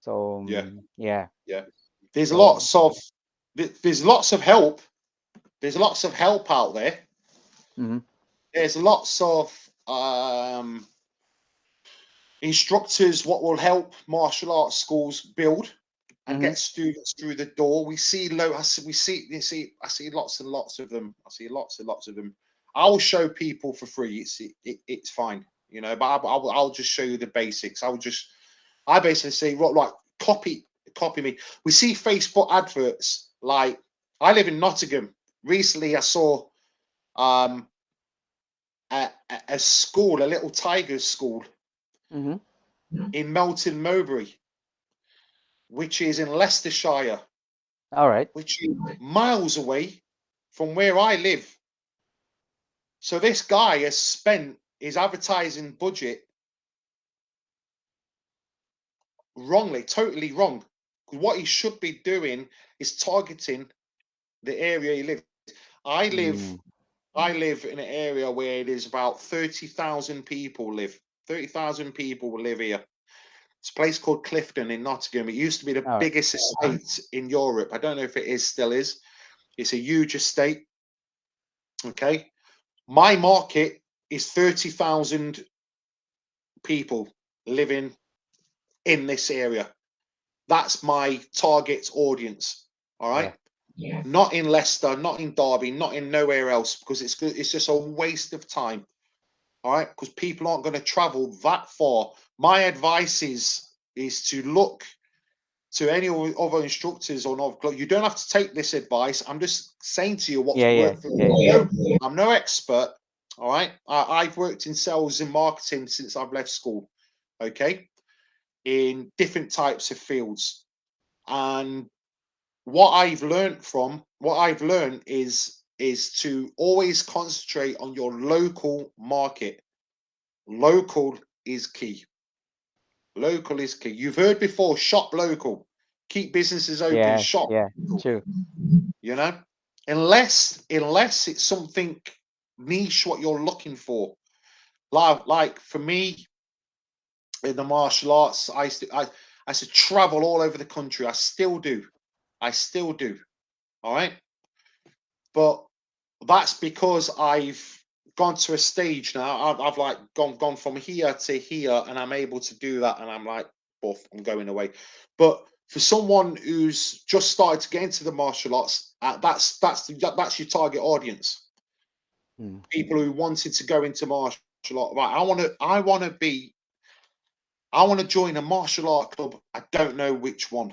A: So
B: yeah,
A: yeah.
B: yeah. There's
A: So
B: lots of there's lots of help. There's lots of help out there.
A: mhm,
B: There's lots of instructors what will help martial arts schools build and
A: mhm,
B: get students through the door. We see low. We see. You see. I see lots and lots of them. I see lots and lots of them. I'll show people for free. It's fine. You know, but I'll just show you the basics. I basically say, right, like copy me. We see Facebook adverts like I live in Nottingham. Recently, I saw um a school, a little Tigers school
A: mhm.
B: in Melton Mowbray, which is in Leicestershire,
A: All right.
B: which is miles away from where I live. So this guy has spent his advertising budget wrongly, totally wrong. What he should be doing is targeting the area he lives. I live
A: Mm,
B: I live in an area where it is about 30,000 people live. 30,000 people will live here. It's a place called Clifton in Nottingham. It used to be the
A: all right.
B: biggest estate in Europe. I don't know if it is still is. It's a huge estate. Okay. My market is 30,000 people living in this area. That's my target audience. All right.
A: Yeah.
B: Not in Leicester, not in Derby, not in nowhere else because it's just a waste of time. All right. Because people aren't going to travel that far. My advice is to look to any other instructors or not. You don't have to take this advice. I'm just saying to you what's
A: Yeah, yeah,
B: worked for
A: yeah, yeah.
B: me. I'm no expert. All right. I've worked in sales and marketing since I've left school. Okay. In different types of fields. And what I've learned is to always concentrate on your local market. Local is key. Local is key. You've heard before, shop local. Keep businesses open,
A: Yes,
B: shop
A: yeah.
B: local,
A: True.
B: you know? unless it's something niche what you're looking for. Like for me in the martial arts, I used to travel all over the country. I still do. I still do. All right. But that's because I've gone to a stage now. I've like gone from here to here, and I'm able to do that. And I'm like, buff, I'm going away. But for someone who's just started to get into the martial arts, that's your target audience.
A: Mm.
B: People who wanted to go into martial art. Right, I want to join a martial art club. I don't know which one.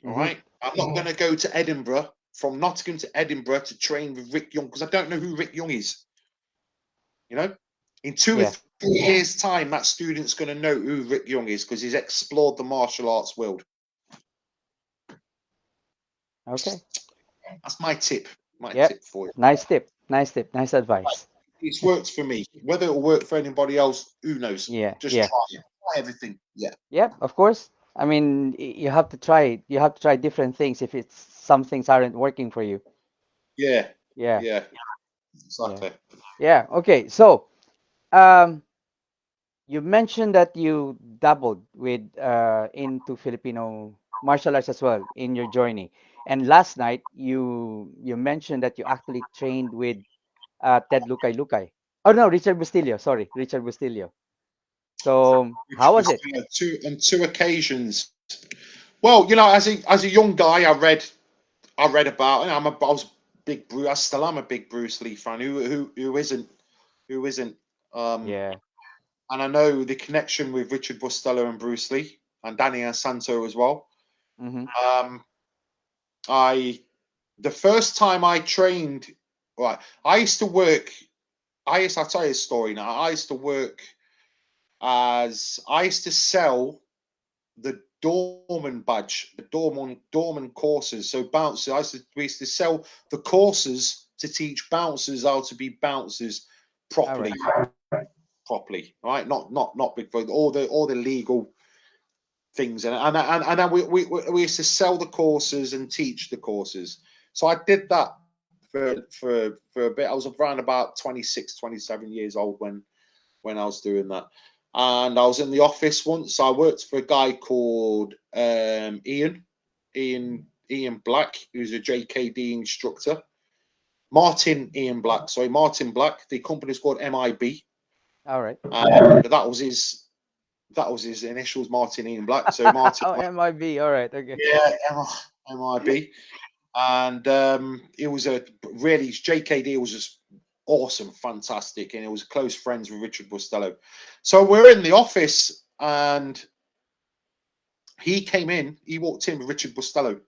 B: All
A: Mm-hmm.
B: right. I'm not going to go to Edinburgh, from Nottingham to Edinburgh, to train with Rick Young, because I don't know who Rick Young is. You know, in 2 or
A: Yeah.
B: 3 years' time, that student's going to know who Rick Young is because he's explored the martial arts world.
A: Okay.
B: That's my tip. My
A: Yep.
B: tip for you.
A: Nice tip. Nice tip. Nice advice.
B: It's worked for me. Whether it'll work for anybody else, who knows?
A: Yeah.
B: Just
A: Yeah.
B: try it. Try everything. Yeah.
A: Yep. Of course. I mean, you have to try it. You have to try different things if it's some things aren't working for you.
B: Yeah.
A: Yeah.
B: Yeah.
A: Yeah.
B: Exactly.
A: Yeah. Okay. So, um, you mentioned that you dabbled with into Filipino martial arts as well in your journey. And last night you mentioned that you actually trained with Ted Lucay Lucay. Oh no, Richard Bustillo. Sorry, Richard Bustillo. So
B: Which
A: how was
B: was
A: it?
B: two occasions. Well, as a young guy, I read about, and I was big Bruce. I still am a big Bruce Lee fan. Who isn't? Who isn't? Um,
A: Yeah.
B: and I know the connection with Richard Bustello and Bruce Lee and Danny Santo as well.
A: Mm-hmm.
B: Um, I the first time I trained, right, I used to work. I'll tell you a story now. I used to sell the doorman badge, the doorman courses. So bouncers, we used to sell the courses to teach bouncers how to be bouncers
A: All
B: properly,
A: right.
B: properly, right? Not big, all the legal things, and then we used to sell the courses and teach the courses. So I did that for a bit. I was around about 26, 27 years old when I was doing that. And I was in the office once. I worked for a guy called Ian Black, who's a JKD instructor. Martin Black. The company's called MIB,
A: All right.
B: and that was his initials, Martin Ian Black. So Martin
A: Oh,
B: Black,
A: MIB. All right. Okay.
B: yeah, MIB. And it was a really JKD was just awesome, fantastic, and it was close friends with Richard Bustello. So we're in the office, and he came in. He walked in with Richard Bustello.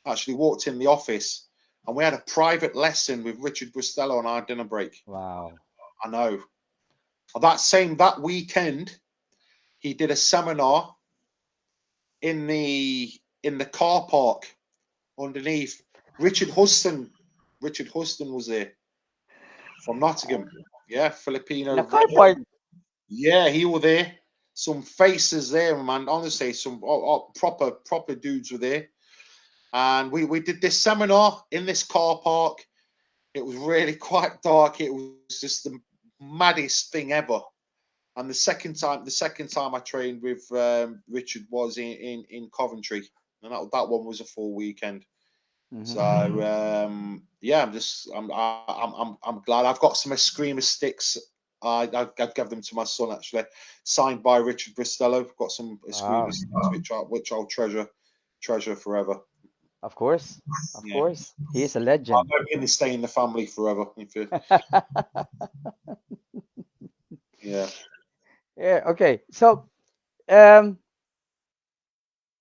B: Actually, walked in the office, and we had a private lesson with Richard Bustello on our dinner break.
A: Wow.
B: I know. That weekend, he did a seminar in the car park underneath. Richard Huston was there from Nottingham. Yeah,
A: In a
B: Filipino.
A: car park.
B: Yeah, he were there. Some faces there, man. Honestly, some proper dudes were there. And we did this seminar in this car park. It was really quite dark. It was just the maddest thing ever. And the second time I trained with Richard was in Coventry, and that one was a full weekend.
A: Mm-hmm.
B: So yeah, I'm glad I've got some Eskrima sticks. I'd give them to my son actually, signed by Richard Bristello. Got some Eskrima
A: Wow.
B: sticks which I'll treasure forever.
A: Of course. Of
B: Yeah,
A: course. He is a
B: I'm
A: legend.
B: hoping they stay in the family forever. Yeah,
A: Yeah. Okay. So, um,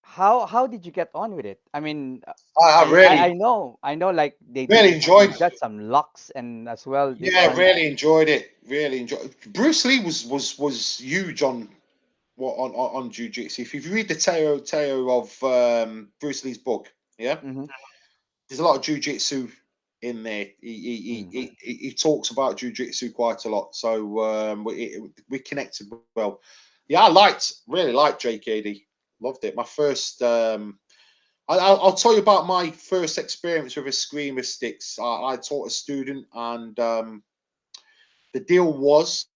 A: how did you get on with it? I mean,
B: I really
A: I know, like they
B: really
A: you
B: enjoyed.
A: got some locks and as well
B: Yeah,
A: different.
B: really enjoyed it. Really enjoyed. Bruce Lee was huge on jiu-jitsu. If you read the tale of Bruce Lee's book, yeah,
A: Mm-hmm.
B: there's a lot of jiu-jitsu in there.
A: Mm.
B: He talks about jiu-jitsu quite a lot, so we connected well. Yeah, really liked JKD. Loved it. I'll tell you about my first experience with eskrima sticks. I taught a student, and the deal was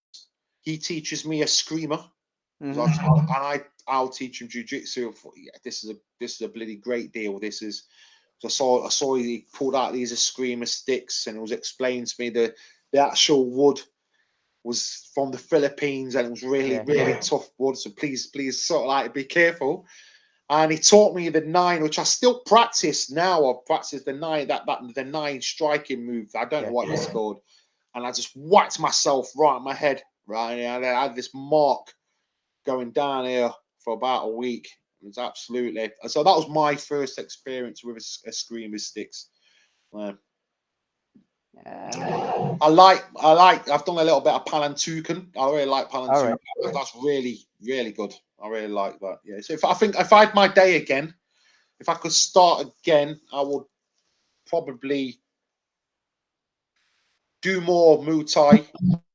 B: he teaches me eskrima,
A: Mm-hmm.
B: and I'll teach him jujitsu. Yeah, this is a bloody great deal. This is. So I saw he pulled out these eskrima sticks, and it was explained to me the actual wood was from the Philippines, and it was really
A: Yeah.
B: really tough wood. So please sort of like be careful. And he taught me the nine, which I still practice now. I've practiced the nine, that the nine striking move. I don't know
A: Yeah.
B: what it's called. And I just whacked myself right in my head, right? And I had this mark going down here for about a week. It was absolutely so. That was my first experience with a screamer sticks. Um,
A: Uh,
B: I've done a little bit of Palantuken. I really like
A: all
B: Palantuken.
A: right.
B: That's really, really good. I really like that. Yeah. So I think if I had my day again, if I could start again, I would probably do more Muay Thai,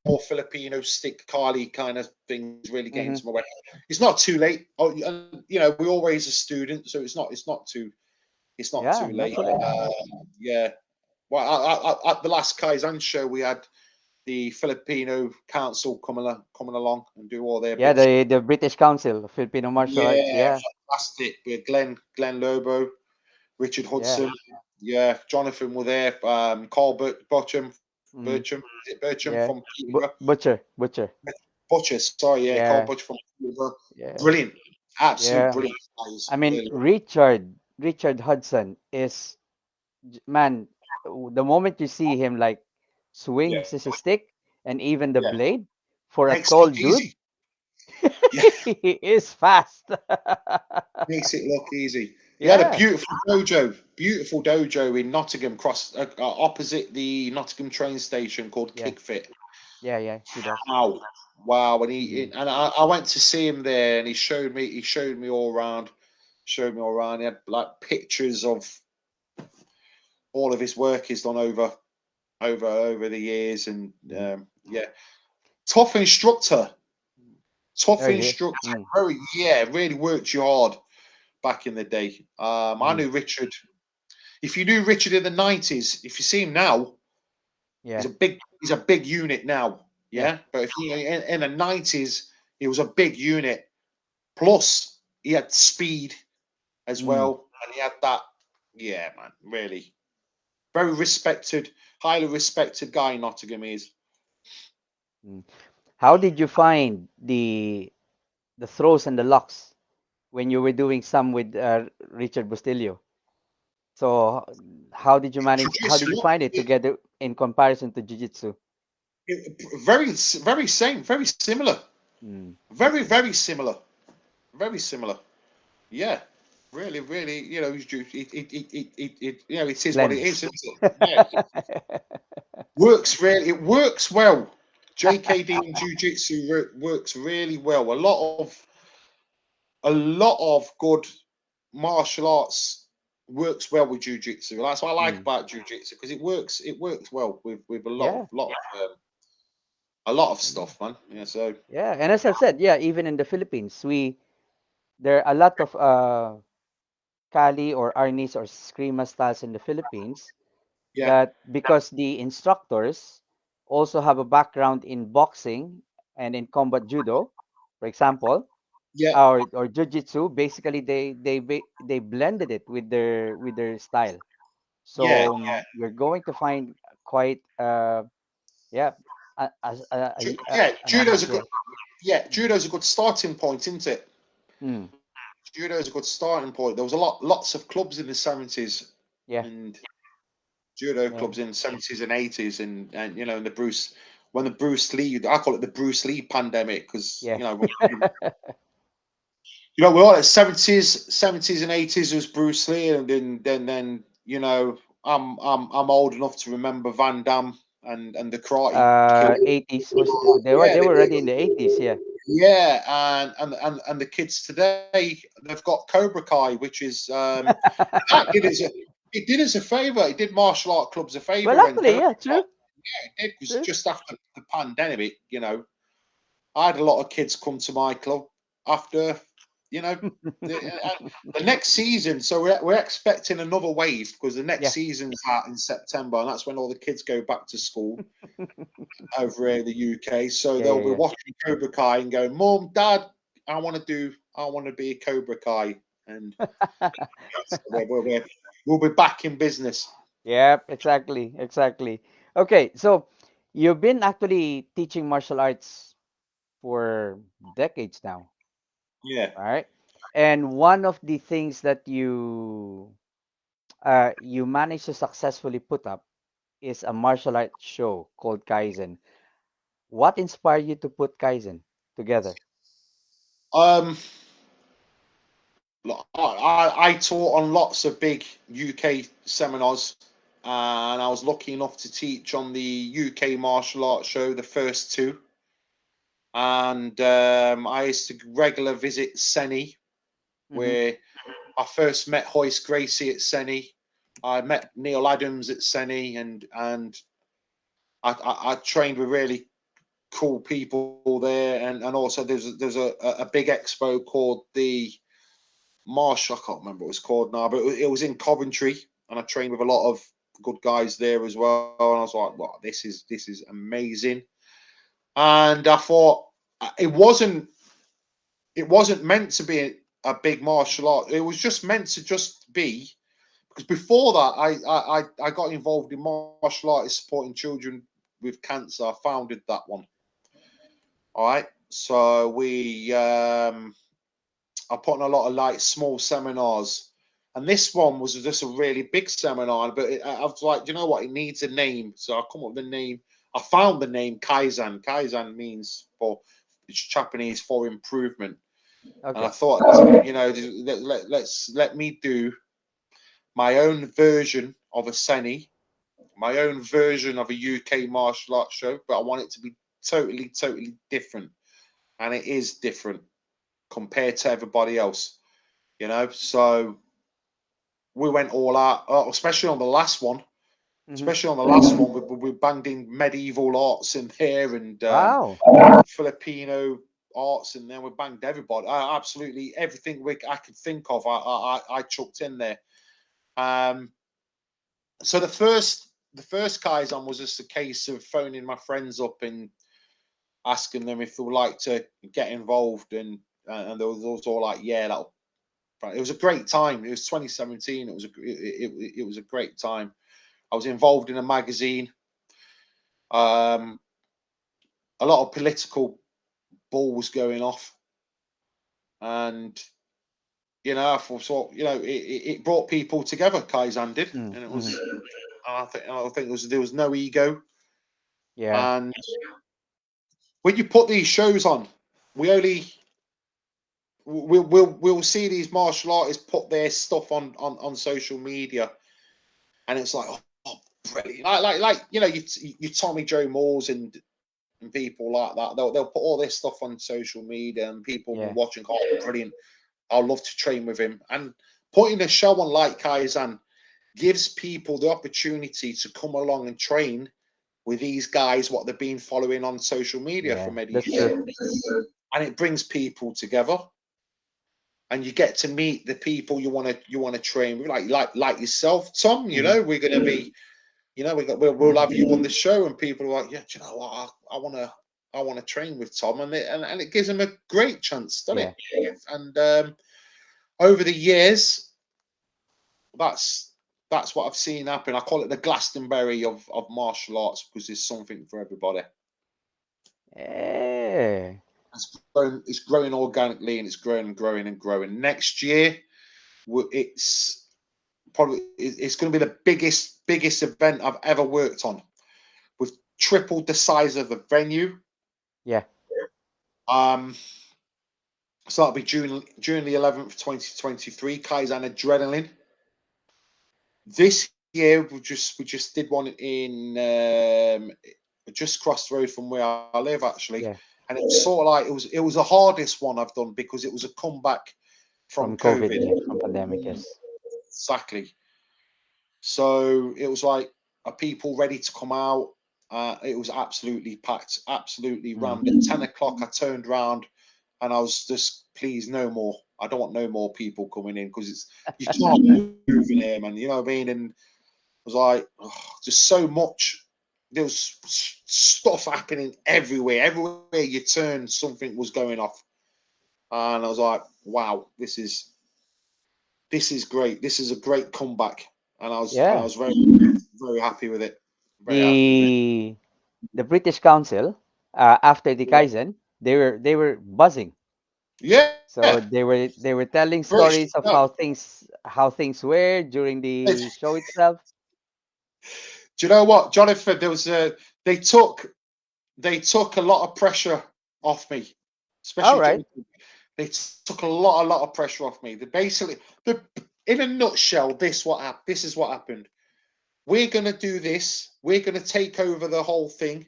B: more Filipino stick Kali kind of things. Really get into my
A: Mm-hmm.
B: way. It's not too late. Oh, we're always a student, so it's not
A: Yeah,
B: too
A: not
B: late.
A: too late.
B: Yeah. Well, at the last Kaizen show, we had the Filipino Council coming along and do all their
A: Yeah,
B: bits.
A: the British Council of Filipino Martial Arts.
B: Yeah,
A: Yeah.
B: fantastic. We had Glenn Lobo, Richard
A: Yeah.
B: Hudson. Yeah, Jonathan were there. Carl
A: Mm,
B: Bertram. Is it Bertram
A: yeah.
B: from Peterborough?
A: Butcher.
B: Butcher, sorry, yeah, Carl
A: Yeah.
B: Butcher from Peterborough.
A: Yeah.
B: Brilliant, absolute
A: Yeah.
B: brilliant players.
A: I mean,
B: Really.
A: Richard Hudson is man. The moment you see him like
B: Yeah,
A: swings his stick and even the
B: yeah.
A: blade for a
B: Makes it
A: tall
B: look
A: dude,
B: easy. Yeah,
A: he is fast.
B: makes it look easy. He had a
A: Yeah.
B: beautiful dojo in Nottingham, opposite the Nottingham train station called
A: Yeah.
B: Kickfit.
A: Yeah. Yeah. He does.
B: Wow, wow! And
A: Mm.
B: I went to see him there, and he showed me all around, showed me all around. He had like pictures of all of his work he's done over the years, and
A: Mm.
B: yeah, tough instructor, tough
A: There he is.
B: instructor.
A: Mm.
B: Very, yeah, really worked you hard back in the day. I
A: Mm.
B: knew Richard. If you knew Richard in the '90s, if you see him now,
A: Yeah.
B: he's a big unit now.
A: Yeah.
B: Yeah, but if you in the '90s, he was a big unit. Plus, he had speed as
A: Mm.
B: well, and he had that. Yeah, man, really very respected, highly respected guy. Nottingham is.
A: Mm. How did you find the throws and the locks when you were doing some with Richard Bustillo? So how did you manage? How did you
B: Jiu-jitsu,
A: find it together in comparison to Jiu-Jitsu?
B: very same, very similar,
A: Mm.
B: very similar, very similar. Yeah, really, really. It is what it is,
A: Blends.
B: isn't it? Yeah, it works well. JKD and Jiu-Jitsu works really well. A lot of good martial arts works well with Jiu-Jitsu. That's what I like
A: Mm.
B: about Jiu-Jitsu, because it works well with a lot of
A: Yeah.
B: a lot of
A: Mm.
B: stuff, man. Yeah, so
A: Yeah. And as I've said, yeah, even in the Philippines, there are a lot of Kali or Arnis or Screama styles in the Philippines
B: yeah,
A: that because the instructors also have a background in boxing and in combat judo, for example,
B: yeah,
A: or jiu-jitsu, basically they blended it with their style.
B: yeah.
A: So you're going to find quite yeah
B: Judo's a
A: yeah.
B: good
A: Mm,
B: judo's a good starting point, isn't it?
A: mm,
B: Judo's a good starting point. There was lots of clubs in the '70s
A: yeah,
B: and judo
A: yeah,
B: clubs in the '70s and '80s, and in when the Bruce Lee, I call it the Bruce Lee pandemic, because
A: yeah.
B: we're all at '70s and '80s was Bruce Lee, and then I'm old enough to remember Van Damme and the Karate Kid.
A: 80s was
B: Yeah,
A: they were already in the 80s, yeah.
B: yeah, and the kids today, they've got Cobra Kai, which is that did us a it did us a favor. It did martial art clubs a favor
A: Well,
B: when
A: actually,
B: Cobra
A: yeah,
B: Kai,
A: true,
B: yeah, it did, was
A: true.
B: just after the pandemic. I had a lot of kids come to my club after. You know, the next season. So we're expecting another wave because the next
A: Yeah.
B: season's out in September, and that's when all the kids go back to school over here in the UK. So
A: Yeah,
B: they'll be
A: yeah,
B: watching Cobra Kai and going, "Mom, Dad, I want to be a Cobra Kai," and
A: yeah.
B: we'll be back in business.
A: Yep, exactly, exactly. Okay, so you've been actually teaching martial arts for decades now,
B: Yeah.
A: right? And one of the things that you managed to successfully put up is a martial arts show called Kaizen. What inspired you to put Kaizen together?
B: Um, I taught on lots of big UK seminars, and I was lucky enough to teach on the UK martial arts show, the first two. And I used to regular visit Seni,
A: Mm-hmm.
B: where I first met Hoist Gracie at Seni. I met Neil Adams at Seni, and I trained with really cool people there. And also there's a big expo called the Marsh. I can't remember what it was called now, but it was in Coventry, and I trained with a lot of good guys there as well. And I was like, "Wow, this is amazing." And I thought it wasn't it wasn't meant to be a big martial art. It was just meant to just be because before that, I got involved in martial arts supporting children with cancer. I founded that one. All right, so we I put on a lot of like small seminars, and this one was just a really big seminar. But I was like, you know what? It needs a name, so I come up with the name. I found the name Kaizen. Kaizen means for it's Japanese for improvement, and I
A: Okay.
B: thought, let me do my own version of a Seni, my own version of a UK martial arts show, but I want it to be totally different, and it is different compared to everybody else. So we went all out, especially on the last one.
A: Mm-hmm.
B: Especially on the last one, we banged in medieval arts in there and
A: Wow.
B: Filipino arts, and then we banged everybody. Absolutely everything I could think of, I chucked in there. Um, so the first Kaizen was just a case of phoning my friends up and asking them if they would like to get involved, and they was all like, yeah, that'll. It was a great time. It was 2017. It was a great time. I was involved in a magazine. Um, a lot of political balls going off, and I thought, it brought people together. Kaizen did, and it
A: Mm-hmm.
B: was. I think there was no ego,
A: Yeah.
B: and when you put these shows on, we only we'll see these martial artists put their stuff on social media, and it's like, oh, brilliant! Like you Tommy Joe Moores and people like that. They'll put all this stuff on social media, and people will
A: Yeah.
B: watch and go, oh, brilliant! I'd love to train with him. And putting a show on like Kaizen gives people the opportunity to come along and train with these guys what they've been following on social media for
A: Yeah.
B: many
A: That's
B: years,
A: true.
B: and it brings people together. And you get to meet the people you want to train with, like yourself, Tom.
A: Mm-hmm.
B: We're going to be, we'll have you on the show, and people are like, yeah, do you know what, I want to train with Tom, and it gives them a great chance, doesn't
A: Yeah.
B: it? And over the years, that's that's what I've seen happen. I call it the Glastonbury of martial arts because there's something for everybody.
A: Yeah.
B: It's growing organically, and it's growing and growing and growing. Next year, it's going to be the biggest event I've ever worked on. We've tripled the size of the venue.
A: Yeah.
B: Um, so that'll be June the 11th, 2023. Kaizen Adrenaline. This year we just did one in just across the road from where I live actually,
A: Yeah.
B: and it was sort of like it was the hardest one I've done because it was a comeback from
A: From COVID.
B: COVID.
A: Yeah. From pandemic. Yes.
B: Exactly. So it was like, are people ready to come out? It was absolutely packed, absolutely
A: Mm.
B: rammed. At 10 o'clock, I turned round and I was just, please, no more. I don't want no more people coming in because it's you can't move in here, man. You know what I mean? And I was like, oh, just so much. There was stuff happening everywhere. Everywhere you turned, something was going off, and I was like, wow, this is great. This is a great comeback, and I
A: Yeah.
B: was very very happy with it. Very happy with it.
A: The the British Council, after the
B: Yeah,
A: Kaizen, they were buzzing.
B: yeah.
A: So they were telling
B: British.
A: stories of
B: No,
A: how things were during the show itself.
B: do you know what, Jonathan? There was a they took a lot of pressure off me,
A: All
B: especially
A: right.
B: Jonathan. They took a lot of pressure off me. They basically, the in a nutshell, this is what happened. We're gonna do this. We're gonna take over the whole thing,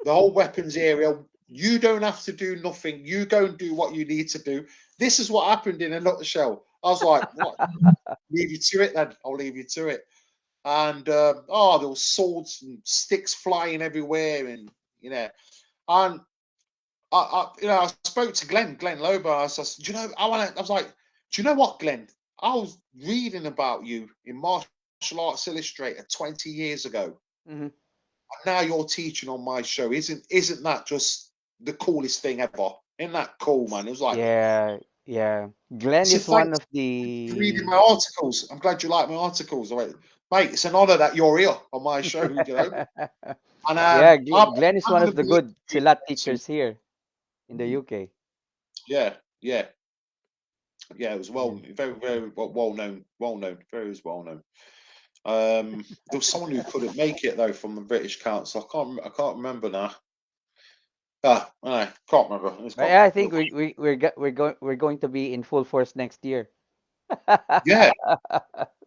B: the whole weapons area. You don't have to do nothing. You go and do what you need to do. This is what happened in a nutshell. I was like, what? Leave you to it then. I'll leave you to it. And there was swords and sticks flying everywhere, and you know, and I spoke to Glenn Lobo. I said, do you know, I was like, do you know what, Glenn? I was reading about you in Martial Arts Illustrator 20 years ago.
A: Hmm.
B: And now you're teaching on my show. Isn't that just the coolest thing ever? Isn't that cool, man? It was like,
A: Yeah, yeah. Glenn
B: it's a
A: is one
B: thanks
A: of
B: for reading
A: the
B: my articles. I'm glad you like my articles. I went, mate, it's an honour that you're here on my show, you know. And
A: yeah,
B: I'm,
A: Glenn is
B: I'm
A: one
B: going
A: of
B: to
A: the
B: be
A: good Silat teachers here in the UK.
B: yeah, yeah, yeah. It was
A: Yeah.
B: very well known, very well known. There was someone who couldn't make it though from the British Council. I can't remember now. I can't remember. It's
A: But
B: got
A: yeah, I think we're going to be in full force next year.
B: yeah.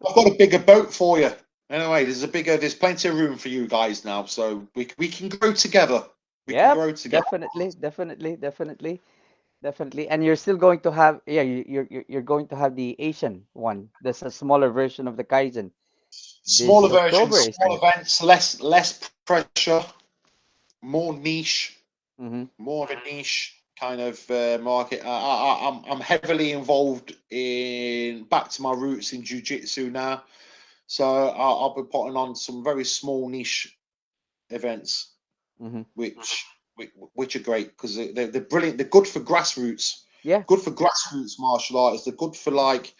B: I've got a bigger boat for you. Anyway, there's plenty of room for you guys now, so we can grow together. We can
A: Yep,
B: grow together.
A: definitely. And you're still going to have, yeah, you're going to have the Asian one. That's a smaller version of the Kaizen. This
B: Smaller
A: October,
B: versions,
A: I
B: small
A: think.
B: events, less pressure, more niche,
A: Mm-hmm.
B: more of a niche kind of market. I'm heavily involved in back to my roots in Jiu Jitsu now, so I'll be putting on some very small niche events,
A: Mm-hmm.
B: which are great because they're brilliant. They're good for grassroots,
A: Yeah.
B: good for grassroots martial artists. They're good for like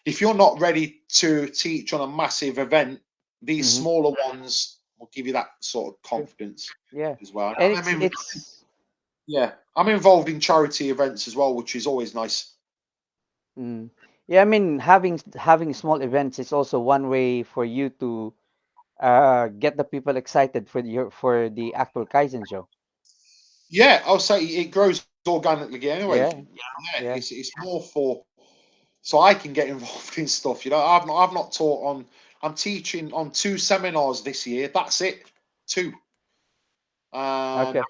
B: if you're not ready to teach on a massive event, these
A: Mm-hmm.
B: smaller ones will give you that sort of
A: True.
B: confidence
A: Yeah.
B: as well.
A: And
B: I
A: it's
B: mean,
A: it's
B: yeah, I'm involved in charity events as well, which is always nice.
A: mm, yeah, I mean having small events is also one way for you to get the people excited for the actual Kaizen show.
B: Yeah, I'll say it grows organically anyway.
A: Yeah.
B: Yeah,
A: Yeah.
B: it's more for so I can get involved in stuff. You know, I've not taught on. I'm teaching on 2 seminars this year. That's it, two. And
A: Okay.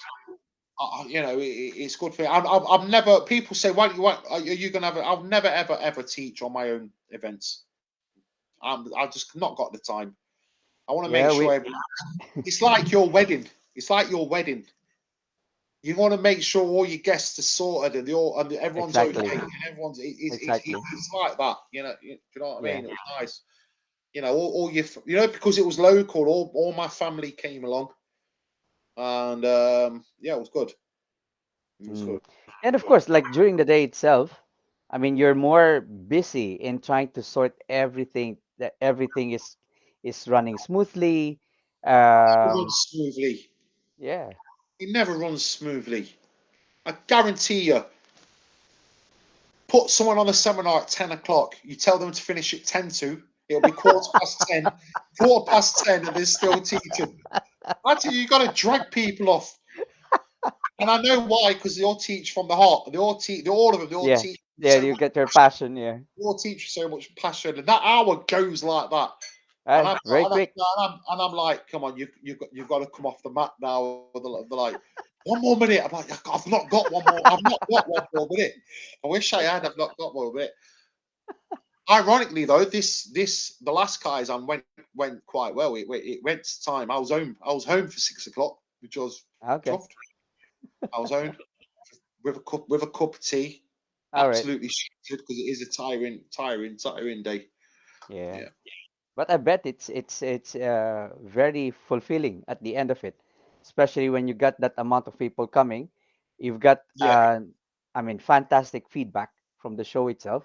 B: it's good for me. I've never. People say, "Why? Are you going to have?" I'll never, ever teach on my own events. I just not got the time. I want to make
A: Yeah,
B: sure
A: we
B: it's like your wedding. It's like your wedding. You want to make sure all your guests are sorted and everyone's okay
A: exactly.
B: and everyone's
A: Exactly.
B: it's like that. Do you know what I
A: Yeah.
B: mean? It was nice. All your because it was local. All my family came along and yeah, it was good. It was
A: Mm.
B: good.
A: And of course, like during the day itself, I mean, you're more busy in trying to sort everything that everything is running smoothly.
B: It runs
A: Um,
B: smoothly.
A: yeah.
B: It never runs smoothly. I guarantee you. Put someone on a seminar at 10 o'clock. You tell them to finish at 10 to. It'll be quarter past 10. Quarter past 10, and they're still teaching. Actually, you got to drag people off, and I know why because they all teach from the heart. They all teach. All of them. They all
A: Yeah.
B: teach
A: Yeah,
B: so
A: you
B: much
A: get your
B: passion.
A: passion, yeah.
B: They all teach with so much passion, and that hour goes like that. And
A: Ah,
B: I'm,
A: very
B: and I'm,
A: quick.
B: and I'm like, come on, you've got to come off the mat now. They're like, one more minute. I'm like, I've not got one more. I've not got one more minute. I wish I had. I've not got one minute. Ironically, though, this the last Kaizen went quite well. It went to time. I was home. I was home for 6 o'clock, which was
A: Okay.
B: chuffed. I was home with a cup of tea.
A: All right.
B: absolutely shattered because it is a tiring day.
A: Yeah.
B: Yeah,
A: But I bet it's very fulfilling at the end of it, especially when you got that amount of people coming. You've got
B: yeah,
A: I mean, fantastic feedback from the show itself.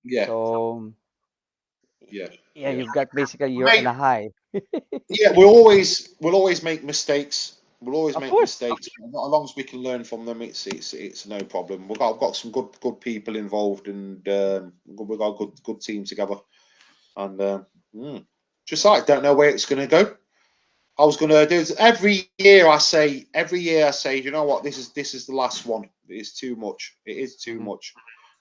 B: yeah,
A: So
B: yeah,
A: yeah,
B: yeah.
A: you've got basically you're on
B: Mate,
A: a high.
B: yeah, we'll always make mistakes. We'll always
A: Of
B: make
A: course.
B: mistakes. As long as we can learn from them, it's no problem. I've got some good people involved, and we've got a good team together. And mm, just like don't know where it's going to go. I was going to do every year I say, you know what, this is the last one. It's too much. It is too
A: Hmm.
B: much.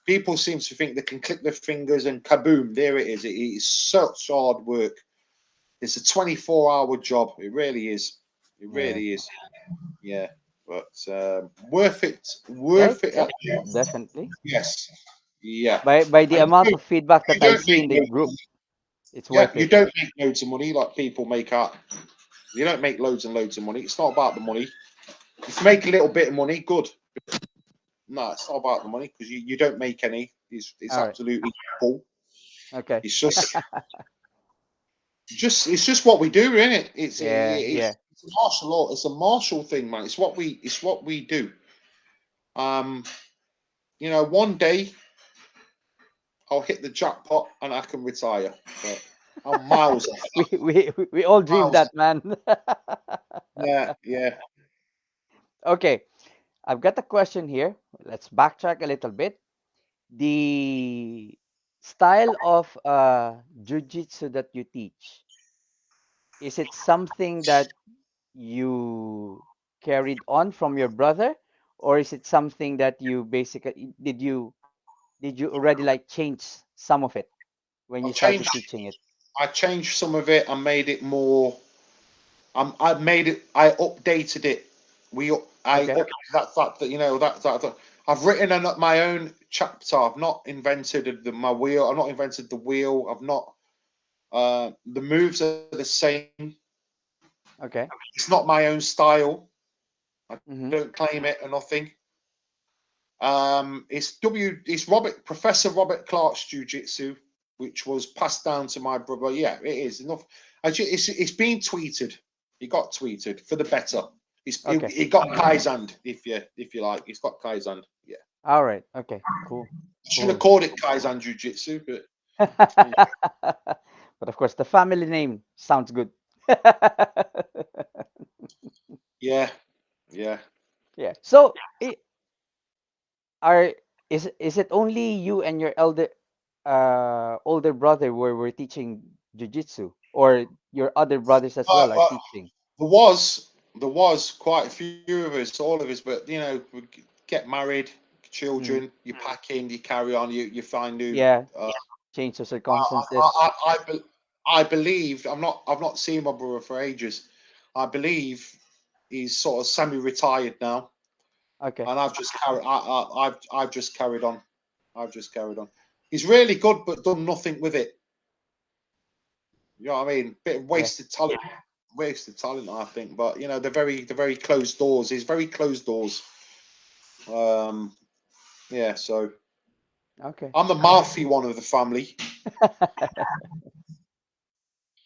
B: People seem to think they can click their fingers and kaboom, there it is. It is such hard work. It's a 24-hour job. It really is. It
A: Yeah.
B: really is. Yeah, but worth it.
A: Yeah.
B: Worth it.
A: Yeah. Definitely.
B: Yes. Yeah.
A: By the
B: And
A: amount of feedback
B: you
A: that I
B: don't
A: see
B: make
A: in the
B: loads.
A: group, it's
B: Yeah,
A: worth
B: you
A: it.
B: don't make loads of money like people make out. You don't make loads and loads of money. It's not about the money. If you make a little bit of money, good. No, it's not about the money because you don't make any. It's
A: All right.
B: absolutely full.
A: Okay.
B: It's just what we do, isn't it?
A: Yeah. Yeah.
B: It's a martial law. It's a martial thing, man. It's what we do. Um, one day I'll hit the jackpot and I can retire. But I'm miles off that.
A: We all dream
B: Miles.
A: that, man.
B: Yeah, yeah.
A: Okay. I've got a question here. Let's backtrack a little bit. The style of jujitsu that you teach, is it something that you carried on from your brother, or is it something that you basically did you already like change some of it when you
B: I've
A: started
B: changed.
A: teaching it?
B: I changed some of it and made it more. I made it. I updated it. We. I
A: Okay.
B: up that that. I've written my own chapter. I've not invented my wheel. I've not invented the wheel. I've not. The moves are the same.
A: Okay.
B: It's not my own style. I
A: Mm-hmm.
B: don't claim it or nothing. It's Professor Robert Clark's Jiu-Jitsu, which was passed down to my brother. Yeah, it is enough. It's been tweeted. It got tweeted for the better.
A: Okay.
B: It got Kaizen, if you like. It's got Kaizen. Yeah,
A: All right. Okay. Cool.
B: I should have
A: Cool.
B: called it Kaizen Jiu-Jitsu, but mm,
A: But of course, the family name sounds good.
B: yeah, yeah.
A: Yeah. So, are is it only you and your older brother where we're teaching jujitsu, or your other brothers as well are
B: But
A: teaching?
B: there was quite a few of us, all of us, but we get married,
A: Hmm.
B: children, you pack in, you carry on, you find new.
A: Yeah.
B: Uh,
A: Change of
B: I, I,
A: circumstances.
B: I, I, be- I believe I've not seen my brother for ages. I believe he's sort of semi-retired now,
A: Okay.
B: and I've just carried on. I've just carried on. He's really good, but done nothing with it. You know what I mean? Bit of
A: Yeah.
B: wasted talent, I think. But they're very closed doors. He's very closed doors. Um, yeah. So
A: Okay.
B: I'm the mouthy one of the family.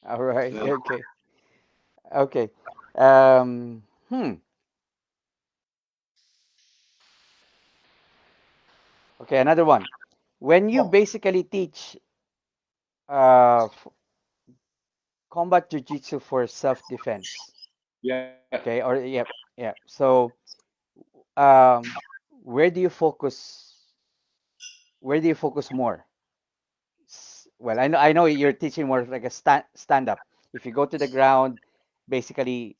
A: All right.
B: Yeah.
A: Okay. Okay. Um. Hmm. Okay. Another one. When you
B: Oh,
A: basically teach f- combat jiu-jitsu for self-defense,
B: yeah.
A: okay, or yep, yeah. So, um, where do you focus? Where do you focus more? Well, I know you're teaching more of like a stand up. If you go to the ground, basically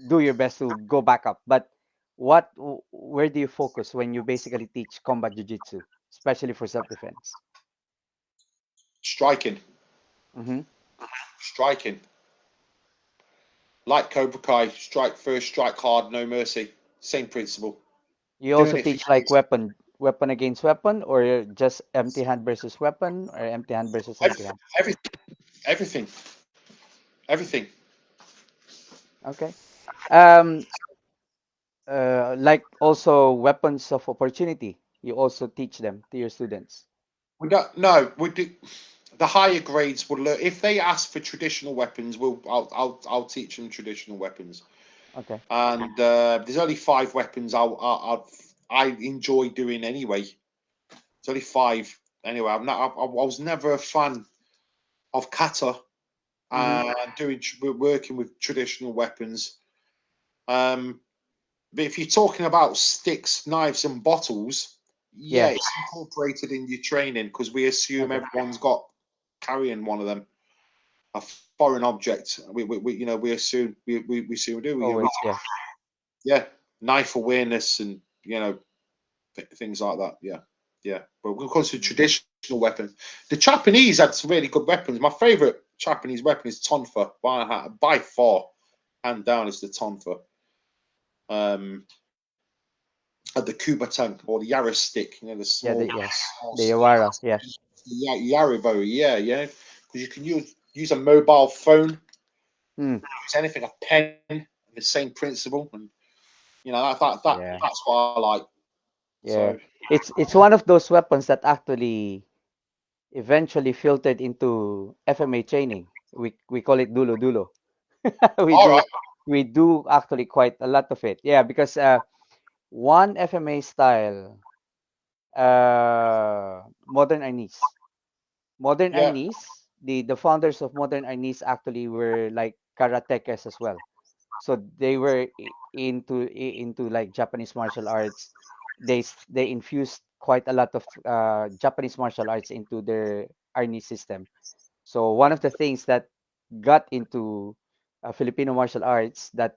A: do your best to go back up. But where do you focus when you basically teach combat jiu-jitsu, especially for self-defense?
B: Striking,
A: Mm-hmm.
B: striking. Like Cobra Kai, strike first, strike hard, no mercy. Same principle.
A: You also
B: Doing it for
A: teach like
B: years.
A: weapon against weapon, or just empty hand versus weapon, or empty hand versus empty hand.
B: Everything, everything, everything.
A: Okay. Um, like also weapons of opportunity. You also teach them to your students.
B: We don't. No, we do. The higher grades will learn if they ask for traditional weapons. I'll teach them traditional weapons.
A: Okay.
B: And there's only 5 weapons I enjoy doing anyway. It's only 5 anyway. I was never a fan of kata
A: Mm-hmm.
B: and working with traditional weapons. Um, but if you're talking about sticks, knives, and bottles, yeah,
A: Yeah.
B: it's incorporated in your training because we assume
A: Okay.
B: everyone's got carrying one of them, a foreign object. We assume we assume we do.
A: Always. Yeah.
B: Yeah, knife awareness and things like that. Yeah, yeah. But when it comes to traditional weapons, the Japanese had some really good weapons. My favorite Japanese weapon is tonfa by far, hand down is the tonfa. Um, and the kubatang or the yara stick, the
A: Yeah.
B: small, small
A: The
B: stick.
A: Yawara. Yeah.
B: Yeah, yaribo. Yeah, yeah. Because you can use a mobile phone,
A: Mm.
B: use anything, a pen, the same principle, and
A: Yeah.
B: that's what I like. So,
A: Yeah. It's one of those weapons that actually eventually filtered into FMA training. We call it dulo dulo. we
B: all
A: do
B: right.
A: we do actually quite a lot of it. Yeah, because one FMA style, modern Chinese. Modern
B: Yeah,
A: Chinese, the founders of modern Chinese actually were like karatekes as well. So they were into like Japanese martial arts. They infused quite a lot of Japanese martial arts into their Chinese system. So one of the things that got into Filipino martial arts that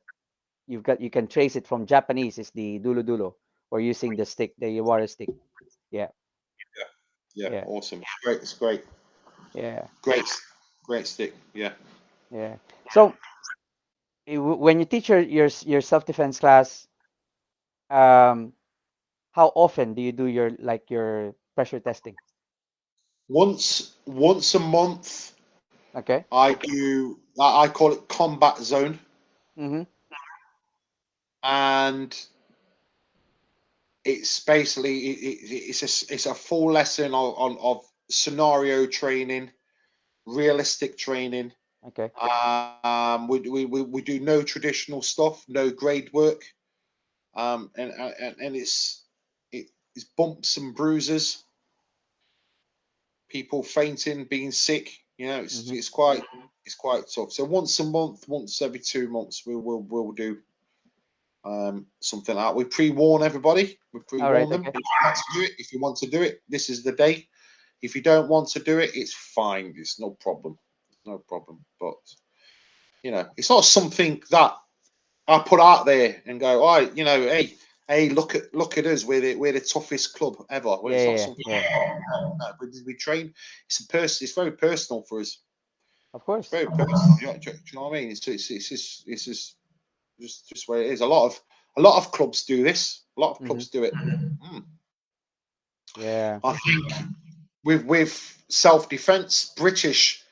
A: you can trace it from Japanese is the dulo dulo, or using the stick, the Iwara stick. Yeah,
B: yeah.
A: yeah,
B: Awesome. Great. It's great.
A: yeah,
B: Great. Great stick. Yeah.
A: yeah. So when you teach your self defense class, um, how often do you do your pressure testing?
B: Once a month,
A: Okay.
B: I call it combat zone,
A: Mm-hmm.
B: and it's basically it's a full lesson of scenario training, realistic training.
A: Okay.
B: We do no traditional stuff, no grade work, and it's bumps and bruises, people fainting, being sick.
A: Mm-hmm.
B: It's quite tough. So once a month, once every 2 months, we'll do something like that. We pre-warn everybody. We
A: All right.
B: pre-warn them.
A: Okay.
B: If you want to do it, this is the day. If you don't want to do it, it's fine. It's no problem. No problem. But it's not something that I put out there and go, all right, hey, look at us. We're the toughest club ever. Well,
A: Yeah.
B: it's not
A: Yeah.
B: something.
A: Yeah.
B: No, we train. It's very personal for us.
A: Of
B: It's
A: course.
B: very personal. Do you know what I mean? It's just where it is. A lot of clubs do this. A lot of
A: Mm-hmm.
B: clubs do it.
A: Yeah.
B: I think with self defense, British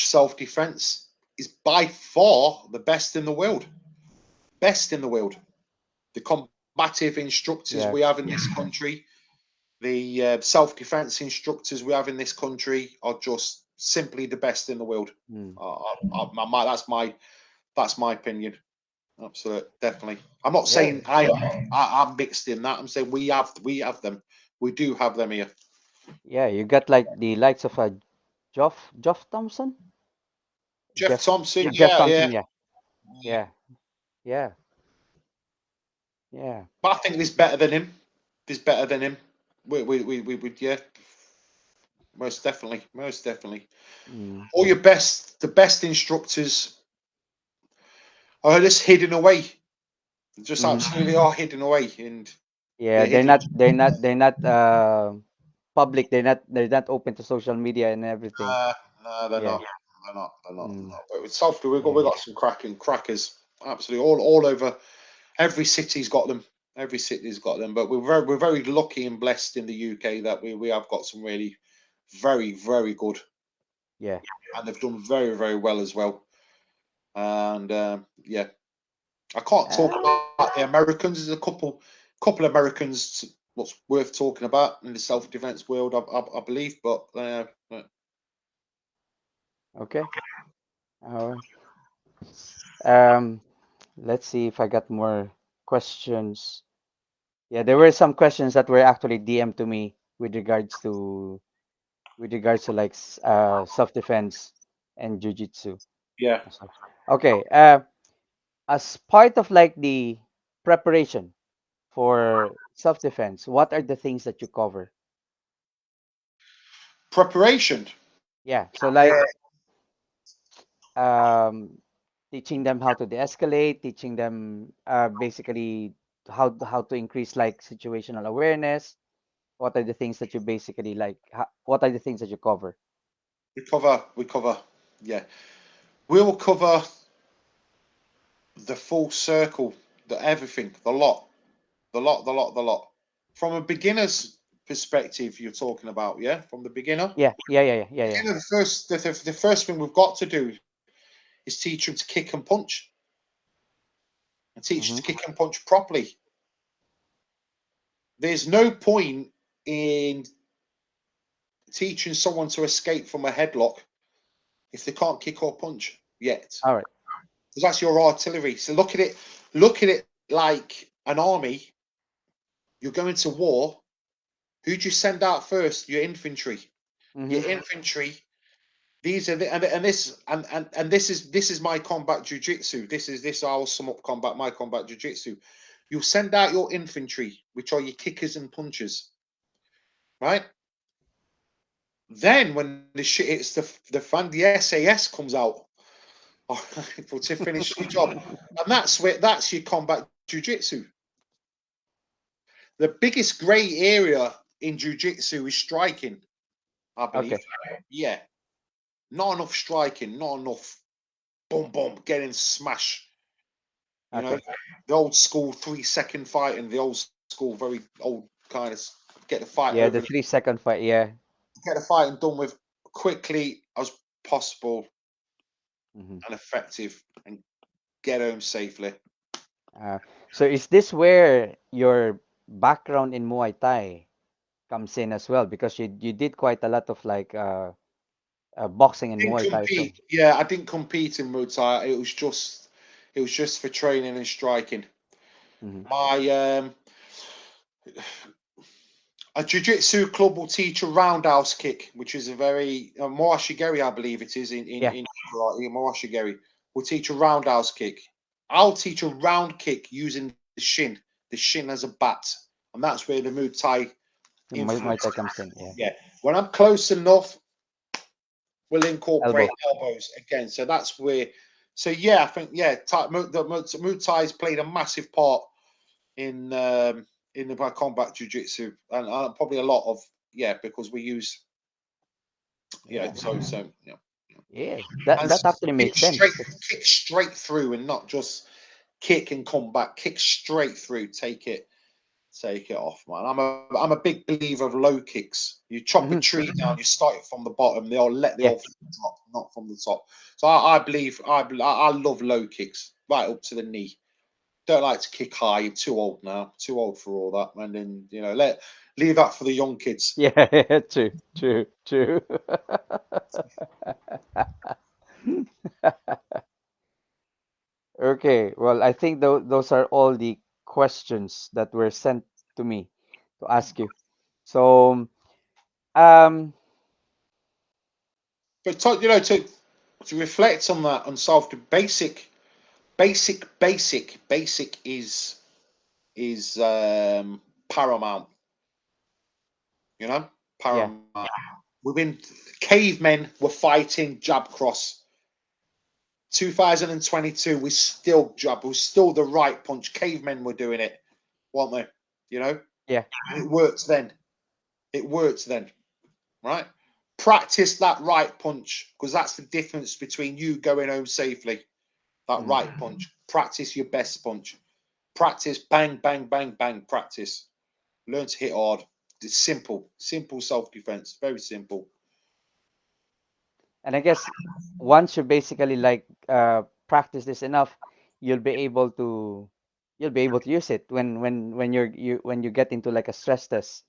B: self defense is by far the best in the world. Best in the world. The combative instructors
A: Yeah.
B: we have in this country, the self defense instructors we have in this country are just simply the best in the world.
A: Mm.
B: That's my opinion. Absolutely, definitely. I'm not
A: Yeah.
B: saying I'm mixed in that. I'm saying we have them. We do have them here.
A: Yeah. You got like the likes of Geoff Thompson.
B: Jeff
A: Jeff
B: Thompson,
A: Jeff
B: yeah, yeah.
A: Thompson. Yeah. Yeah. Yeah. Yeah.
B: But I think there's better than him. There's better than him. Yeah, most definitely, most definitely.
A: Mm.
B: All the best instructors are just hidden away. Just
A: Mm-hmm.
B: absolutely are hidden away, and
A: Yeah.
B: they're
A: They're
B: hidden.
A: not. They're not public. They're not open to social media and everything.
B: No, they're
A: Yeah.
B: not. They're not. They're not. They're
A: Mm.
B: not. But with Salford, we've got
A: Yeah.
B: we've got some cracking crackers. Absolutely, all over. Every city's got them. Every city's got them. But we're very lucky and blessed in the UK that we have got some really very very good,
A: Yeah.
B: and they've done very very well as well. And yeah, I can't talk
A: Uh,
B: about the Americans. There's a couple Americans what's worth talking about in the self-defense world, I believe. But
A: Okay. Uh, um, let's see if I got more questions. Yeah, there were some questions that were actually DM to me with regards to like self-defense and jujitsu.
B: yeah,
A: So, okay. As part of like the preparation for self-defense, what are the things that you cover?
B: preparation.
A: Yeah. So
B: Yeah,
A: like um, teaching them how to de-escalate, teaching them basically how to increase like situational awareness. What are the things that you basically like? What are the things that you cover?
B: we cover. Yeah, we'll cover the full circle, the everything, the lot. From a beginner's perspective, you're talking about, yeah. From the beginner,
A: Yeah, yeah, yeah, yeah, yeah, yeah.
B: the first thing we've got to do is teach them to kick and punch, and teach them
A: Mm-hmm.
B: to kick and punch properly. There's no point in teaching someone to escape from a headlock if they can't kick or punch yet,
A: All right.
B: because that's your artillery. So look at it like an army. You're going to war. Who do you send out first? Your infantry.
A: Mm-hmm.
B: Your infantry. These are and this is my combat jujitsu. This I will sum up my combat jujitsu. You'll send out your infantry, which are your kickers and punchers, right? Then when the shit hits the SAS comes out to finish the job, and that's your combat jujitsu. The biggest grey area in jujitsu is striking, I believe.
A: Okay.
B: Yeah, not enough striking, not enough boom boom getting smash. You know,
A: Okay.
B: the old school 3 second fighting, the old school, very old kind of get the fight over,
A: Yeah, the 3 second fight. Yeah.
B: get the fighting done with quickly as possible
A: Mm-hmm.
B: and effective, and get home safely.
A: Uh, so is this where your background in Muay Thai comes in as well? Because you did quite a lot of like boxing and
B: Didn't
A: Muay Thai. So.
B: compete. Yeah, I didn't compete in Muay Thai. It was just for training and striking.
A: Mm-hmm.
B: My a jiu-jitsu club will teach a roundhouse kick, which is a very Moashigeri, I believe it is
A: Yeah.
B: in karate. Moashigeri will teach a roundhouse kick. I'll teach a round kick using the shin as a bat, and that's where the Muay Thai
A: The
B: influence.
A: Muay Thai comes in. Yeah.
B: Yeah, when I'm close enough, we'll incorporate
A: Elbow.
B: elbows again. So that's where. So yeah, I think yeah, the Muay Thai's played a massive part in my combat jiu-jitsu, and probably a lot of, yeah, because we use, yeah,
A: Yeah.
B: so yeah,
A: Yeah. That
B: and
A: that actually
B: kick
A: makes
B: straight
A: sense.
B: kick straight through, and not just kick and come back, kick straight through, take it off, man. I'm a big believer of low kicks. You chop a
A: Mm-hmm.
B: tree down, you start it from the bottom, they'll let the
A: Yeah.
B: whole thing drop, not from the top. So I believe I love low kicks right up to the knee. Don't like to kick high. You're too old now. Too old for all that. And then leave that for the young kids.
A: Yeah. True. True. True. Okay. Well, I think those are all the questions that were sent to me to ask you. So, um,
B: But to reflect on that unsolved basic is paramount. You know,
A: yeah.
B: paramount. We've been cavemen were fighting jab cross. 2022, we still jab. Was still the right punch. Cavemen were doing it, weren't they? You know,
A: Yeah.
B: it worked then. It worked then, right? Practice that right punch, because that's the difference between you going home safely. That
A: Mhm.
B: right punch. Practice your best punch. Practice bang, bang, bang, bang. Practice. Learn to hit hard. It's simple self defense. Very simple.
A: And I guess once you basically like practice this enough, you'll be able to you'll be able to use it when when you get into like a stress test,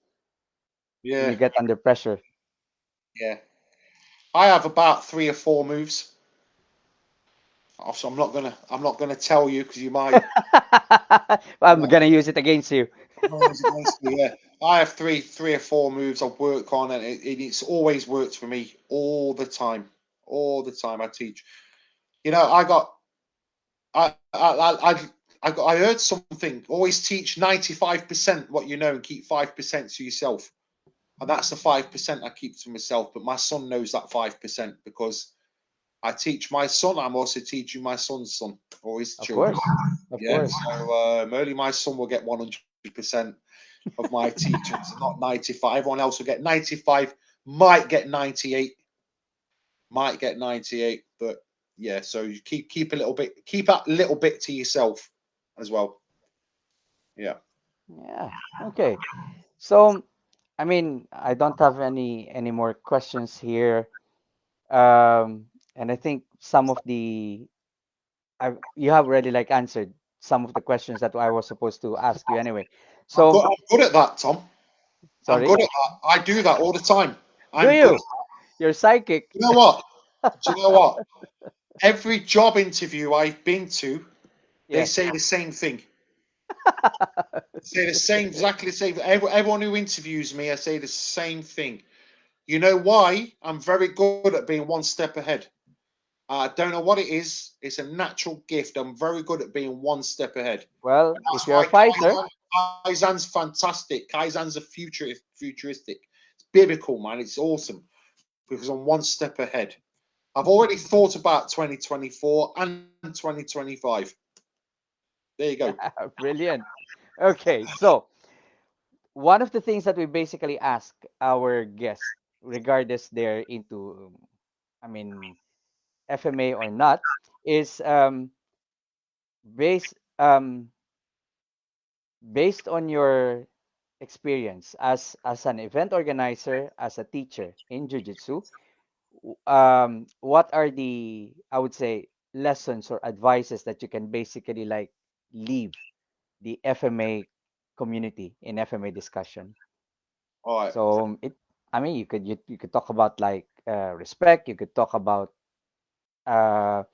A: when
B: Yeah,
A: you get under pressure.
B: yeah. I have about 3 or 4 moves. So I'm not gonna tell you because you might.
A: I'm gonna use it against you.
B: Yeah, I have three or 4 moves I work on, and it's always worked for me all the time. All the time I teach. I got I heard something. Always teach 95% what you know and keep 5% to yourself. And that's the 5% I keep to myself. But my son knows that 5% because I teach my son. I'm also teaching my son's son or his
A: Of
B: children.
A: course, of
B: Yeah.
A: course.
B: So only my son will get 100% of my teachings, not 95. Everyone else will get 95, might get 98, might get 98. But yeah, so you keep a little bit, keep that little bit to yourself as well. Yeah.
A: Yeah. Okay. So, I mean, I don't have any more questions here. And I think some of the you have already like answered some of the questions that I was supposed to ask you anyway.
B: I'm good.
A: So,
B: I'm good at that, Tom. I'm
A: sorry.
B: good at that. I do that all the time.
A: Do
B: I'm good.
A: you? You're psychic.
B: You know what? Do you know what? Every job interview I've been to, they
A: Yes.
B: say the same thing. Say the same, exactly the same. Everyone who interviews me, I say the same thing. You know why? I'm very good at being one step ahead. I don't know what it is. It's a natural gift. I'm very good at being one step ahead.
A: Well,
B: That's
A: if you're a
B: why
A: fighter,
B: Kaizen's fantastic. Kaizen's a futuristic. It's biblical, man. It's awesome because I'm one step ahead. I've already thought about 2024 and 2025. There you go.
A: brilliant. Okay, so one of the things that we basically ask our guests, regardless they're into, I mean, FMA or not, is based based on your experience as an event organizer, as a teacher in jiu-jitsu, what are the, I would say, lessons or advices that you can basically like leave the FMA community in FMA discussion?
B: All right.
A: So I mean, you could talk about like respect. You could talk about uh,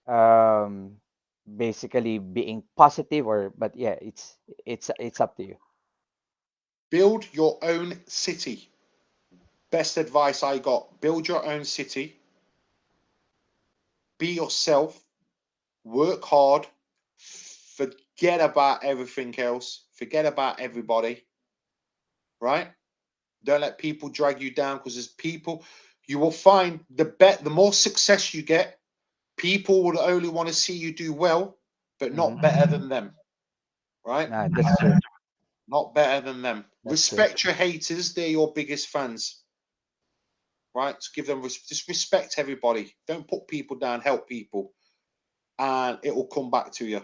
A: um, basically being positive, or but yeah, it's up to you.
B: Build your own city. Best advice I got. Build your own city. Be yourself. Work hard. Forget about everything else. Forget about everybody. Right? Don't let people drag you down because there's people. You will find the more success you get, people will only want to see you do well, but
A: Hmm.
B: not better than them. Right?
A: That's true.
B: Not better than them.
A: That's true.
B: Respect your haters; they're your biggest fans. Right? So give them just respect everybody. Don't put people down. Help people, and it will come back to you.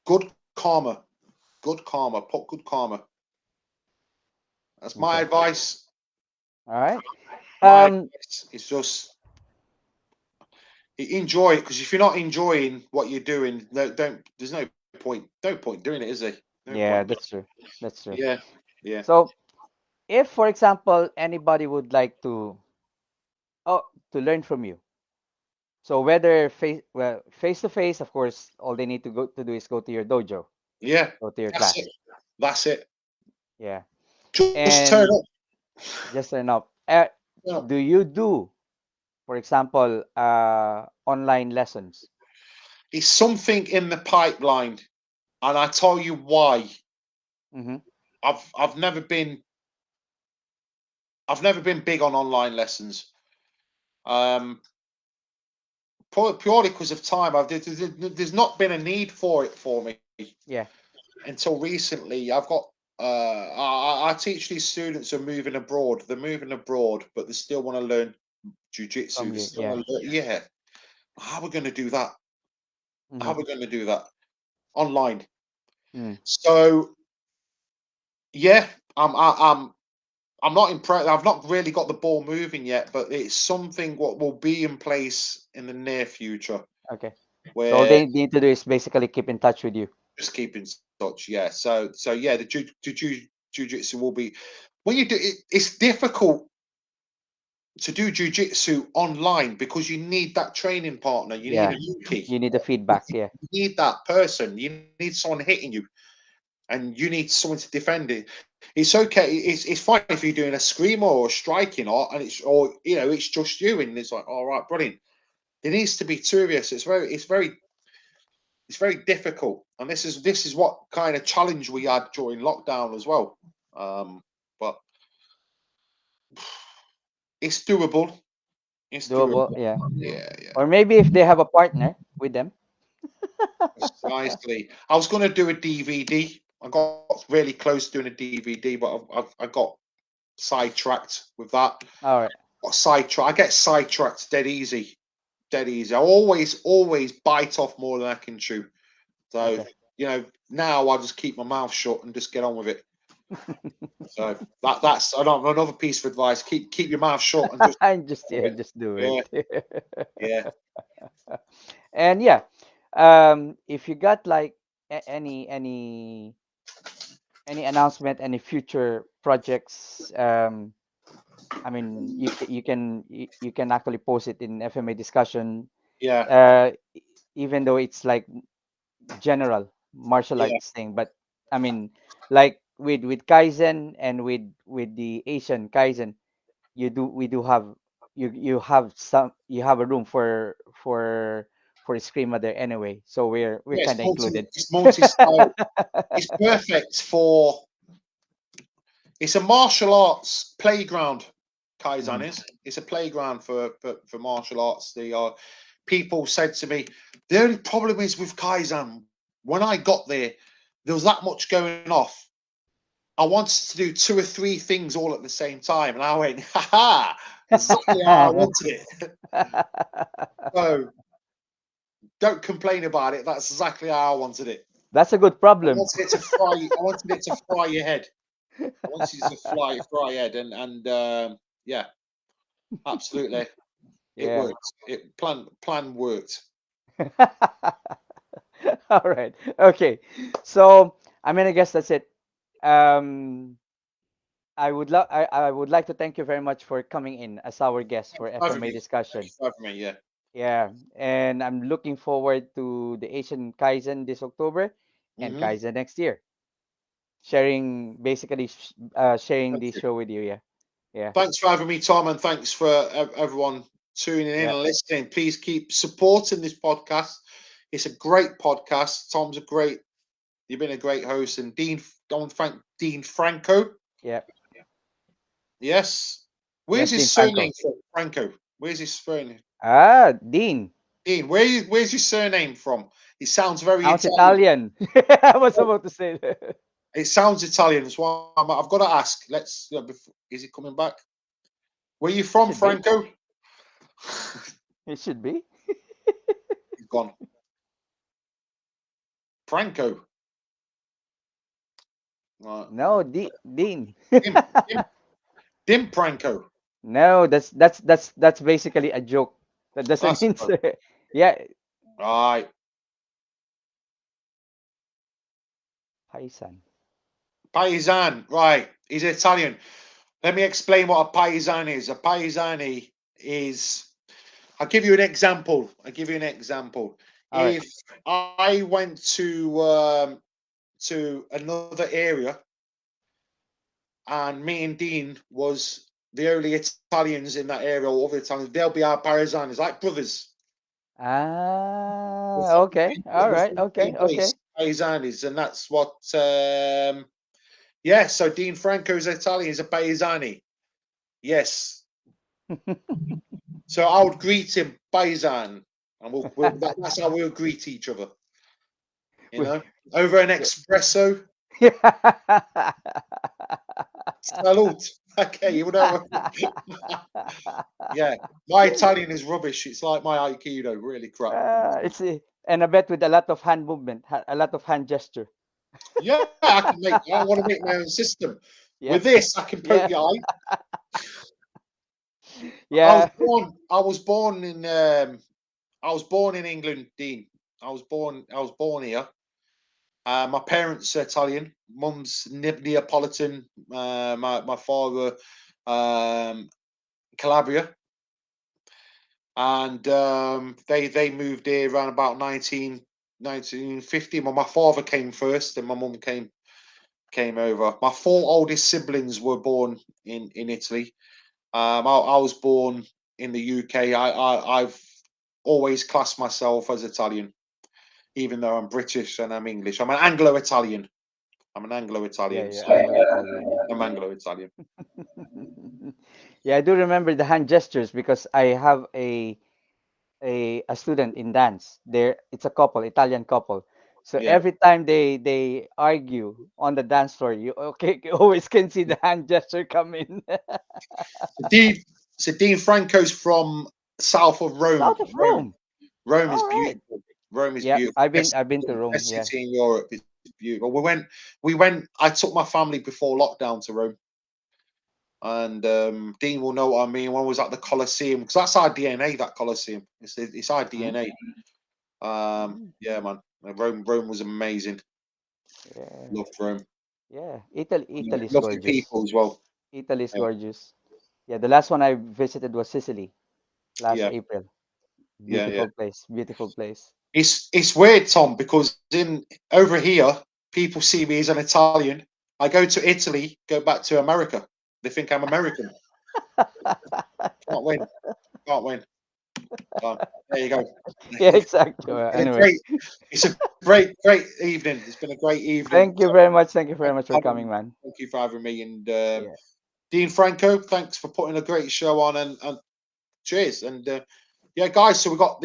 B: Good karma. Good karma. Put good karma. That's my
A: Okay.
B: advice.
A: All right.
B: My
A: Um.
B: advice is just enjoy it because if you're not enjoying what you're doing, no, don't. There's no point. No point doing it, is there? No point.
A: Yeah, that's true. That's true.
B: Yeah, yeah,
A: So, if, for example, anybody would like to, oh, to learn from you, so whether face to face, of course, all they need to go to do is go to your dojo,
B: yeah.
A: go to your
B: That's it.
A: class.
B: That's it.
A: Yeah,
B: Just turn up.
A: and just enough.
B: Turn up.
A: Do you do, for example, online lessons?
B: It's something in the pipeline, and I tell you why.
A: Mm-hmm.
B: I've never been big on online lessons. Um, purely because of time. There's not been a need for it for me
A: Yeah,
B: until recently. I've got I teach these students who are moving abroad. They're moving abroad, but they still want to learn jujitsu.
A: from
B: They
A: you.
B: still
A: Yeah.
B: want to learn. Yeah, how are we going to do that? How
A: Mm-hmm.
B: are we going to do that online?
A: Mm.
B: So yeah, I'm not impressed. I've not really got the ball moving yet, but it's something what will be in place in the near future.
A: Okay. So all
B: where
A: they need to do is basically keep in touch with you.
B: just keep in touch. Yeah. So yeah, jiu-jitsu will be when you do it. It's difficult to do jiu-jitsu online because you need that training partner. You need a
A: Yeah,
B: rookie.
A: you need the feedback. Yeah,
B: You need that person. You need someone hitting you, and you need someone to defend it. It's okay. It's fine if you're doing a screamer or striking art, and it's just you, and it's like, all right, brilliant. There needs to be two of you. So it's very difficult, and this is what kind of challenge we had during lockdown as well. But it's doable. It's doable.
A: doable. Yeah,
B: Yeah, yeah.
A: or maybe if they have a partner with them.
B: Precisely. I was going to do a DVD. I got really close doing a DVD, but I got sidetracked with that.
A: All right.
B: Got sidetracked. I get sidetracked dead easy, dead easy. I always bite off more than I can chew. So
A: Okay.
B: now I just keep my mouth shut and just get on with it. So that's another piece of advice. Keep your mouth shut and just
A: And just
B: do
A: yeah,
B: it.
A: just do
B: Yeah,
A: it.
B: yeah,
A: And yeah, if you got like any announcement, any future projects, I mean, you can actually post it in FMA discussion,
B: yeah,
A: even though it's like general martial
B: yeah.
A: arts thing. But I mean, like with Kaizen and with the Asian Kaizen, we do have you have a room for Screamer there anyway. So we're
B: Yeah,
A: kind of included.
B: it's multi-style. It's perfect for. It's a martial arts playground. Kaizen
A: Mhm.
B: is. It's a playground for martial arts. The people said to me, the only problem is with Kaizen. When I got there, there was that much going off. I wanted to do two or three things all at the same time, and I went, ha ha, exactly how I wanted it. So don't complain about it. That's exactly how I wanted it.
A: That's a good
B: I
A: problem.
B: wanted it to fry. I wanted it to fry your head. I wanted it to fry your head, and yeah, absolutely, it
A: Yeah.
B: worked. It plan worked.
A: All right. Okay. So I mean, I guess that's it. Um, I would like to thank you very much for coming in as our guest for
B: Thanks for having
A: FMA
B: me. Thank you
A: discussion.
B: for having me. Yeah.
A: Yeah, and I'm looking forward to the Asian Kaizen this October and
B: Hmm.
A: Kaizen next year. Sharing basically sharing
B: Thank
A: this
B: you.
A: show with you. Yeah, yeah,
B: Thanks for having me, Tom, and thanks for everyone tuning in
A: yeah,
B: and listening. Please keep supporting this podcast. It's a great podcast. Tom's a great. You've been a great host, and Dean Franco.
A: yeah.
B: Yes. Where's
A: Yes,
B: his
A: Dean
B: surname
A: Franco.
B: from? Franco. Where's his surname?
A: Ah, Dean.
B: Dean. Where's his surname from? It sounds very
A: Sounds
B: Italian.
A: Italian. I was about to say that.
B: It sounds Italian. That's why I've got to ask. Is he coming back? Where you
A: It
B: from,
A: should be.
B: Franco?
A: It should be.
B: He's gone. Franco. Right.
A: No, Dean.
B: Dim, Dim, Dim Franco.
A: No, that's basically a joke. That doesn't
B: That's
A: mean yeah,
B: right.
A: Paisan.
B: Paisan. Right. He's Italian. Let me explain what a paisan is. A paisani is. I'll give you an example.
A: All right.
B: If I went to another area and me and Dean was the only Italians in that area or other Italians, they'll be our paisanis, like brothers. We're
A: Ah,
B: from the
A: okay.
B: same,
A: All
B: we're
A: right.
B: from the
A: Okay.
B: same
A: Okay.
B: place, paisanis, and that's what. Yeah, so Dean Franco's Italian is a paisani. Yes, so I would greet him paisan, and that's how we'll greet each other. You
A: We-
B: know, over an espresso. Salute. Okay, you know. Yeah, my Italian is rubbish. It's like my Aikido, really crap.
A: and I bet with a lot of hand movement, a lot of hand gesture.
B: Yeah, I can make. I want to make my own system.
A: Yeah.
B: With this, I can poke
A: Yeah.
B: your eye. I was
A: Yeah.
B: born. I was born in. I was born in England, Dean. I was born here. My parents are Italian. Mum's Neapolitan. My father, um, Calabria, and they moved here around about 1950. Well, my father came first, and my mum came over. My four oldest siblings were born in Italy. I was born in the UK. I've always classed myself as Italian, even though I'm British and I'm English. I'm an Anglo-Italian. I'm an
A: Yeah,
B: Anglo-Italian.
A: you're
B: So
A: Anglo-Italian. Yeah.
B: I'm Anglo-Italian.
A: Yeah, I do remember the hand gestures because I have a student in dance. There, it's a couple, Italian couple. So
B: Yeah.
A: every time they argue on the dance floor, you okay you always can see the hand gesture come in.
B: So Dean, so Dean Franco's from south of Rome.
A: South of Rome.
B: Rome is
A: All right.
B: beautiful. Rome is
A: Yeah,
B: beautiful.
A: I've been
B: Best,
A: I've been to Rome.
B: best
A: Yeah.
B: city in Europe. It's beautiful. We went. I took my family before lockdown to Rome, and Dean will know what I mean. When I was at the Colosseum, because that's our DNA. That Colosseum. It's our
A: Hmm?
B: DNA.
A: Mm,
B: Yeah, man. Rome was amazing.
A: yeah.
B: Loved Rome.
A: Yeah.
B: Yeah,
A: Italy's
B: lovely
A: gorgeous.
B: people as well.
A: Italy's
B: Yeah,
A: gorgeous. Yeah, the last one I visited was Sicily last
B: yeah,
A: April.
B: yeah.
A: Beautiful place. Beautiful place.
B: It's weird, Tom, because in over here, people see me as an Italian. I go to Italy, go back to America. They think I'm American. Can't win. Can't win. So, there you go.
A: Yeah, exactly.
B: It's
A: Well,
B: been a
A: anyway,
B: great. It's a great evening. It's been a great evening.
A: thank you very much. Thank you very
B: Thank
A: much for
B: you
A: coming, man.
B: thank you for having me. And
A: Yeah.
B: Dean Franco, thanks for putting a great show on. And cheers. And yeah, guys. So we got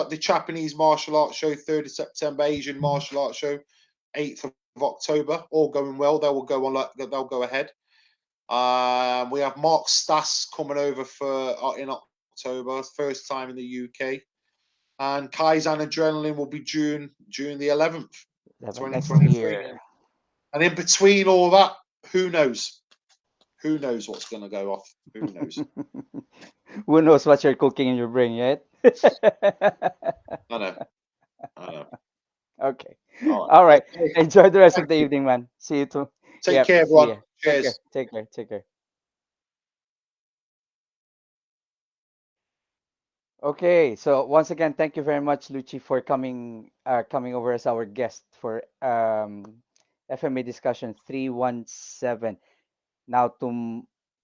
B: the Japanese martial arts show, 3rd of September, Asian martial arts show, 8th of October. All going well. They will go on. They'll go ahead. We have Mark Stass coming over for in October, first time in the UK. And Kaizen Adrenaline will be June the 11th,
A: Next
B: 2023.
A: year.
B: And in between all that, who knows? Who knows what's going to go off? Who knows?
A: Who knows what you're cooking in your brain yet?
B: I know. I know.
A: Okay.
B: All right.
A: All right.
B: Okay.
A: Enjoy the rest of
B: Thank
A: the
B: you.
A: evening, man. See you too.
B: Take
A: Yep.
B: care,
A: See
B: everyone.
A: ya. Take care.
B: Cheers.
A: Take care. Take care. Okay. So once again, thank you very much, Lucci, for coming over as our guest for FMA discussion 317. Now,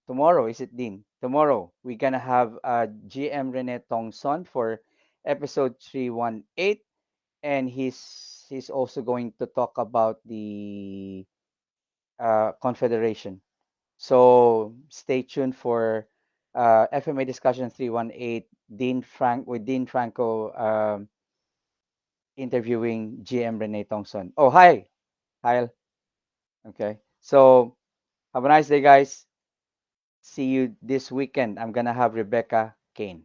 A: tomorrow, is it, Dean? Tomorrow, we're gonna have GM Rene Tongson for episode 318, and he's also going to talk about the Confederation. So stay tuned for FMA discussion 318. Dean Franco interviewing GM Rene Tongson. Oh, hi, Kyle. Okay, so have a nice day, guys. See you this weekend. I'm gonna have Rebecca Kane.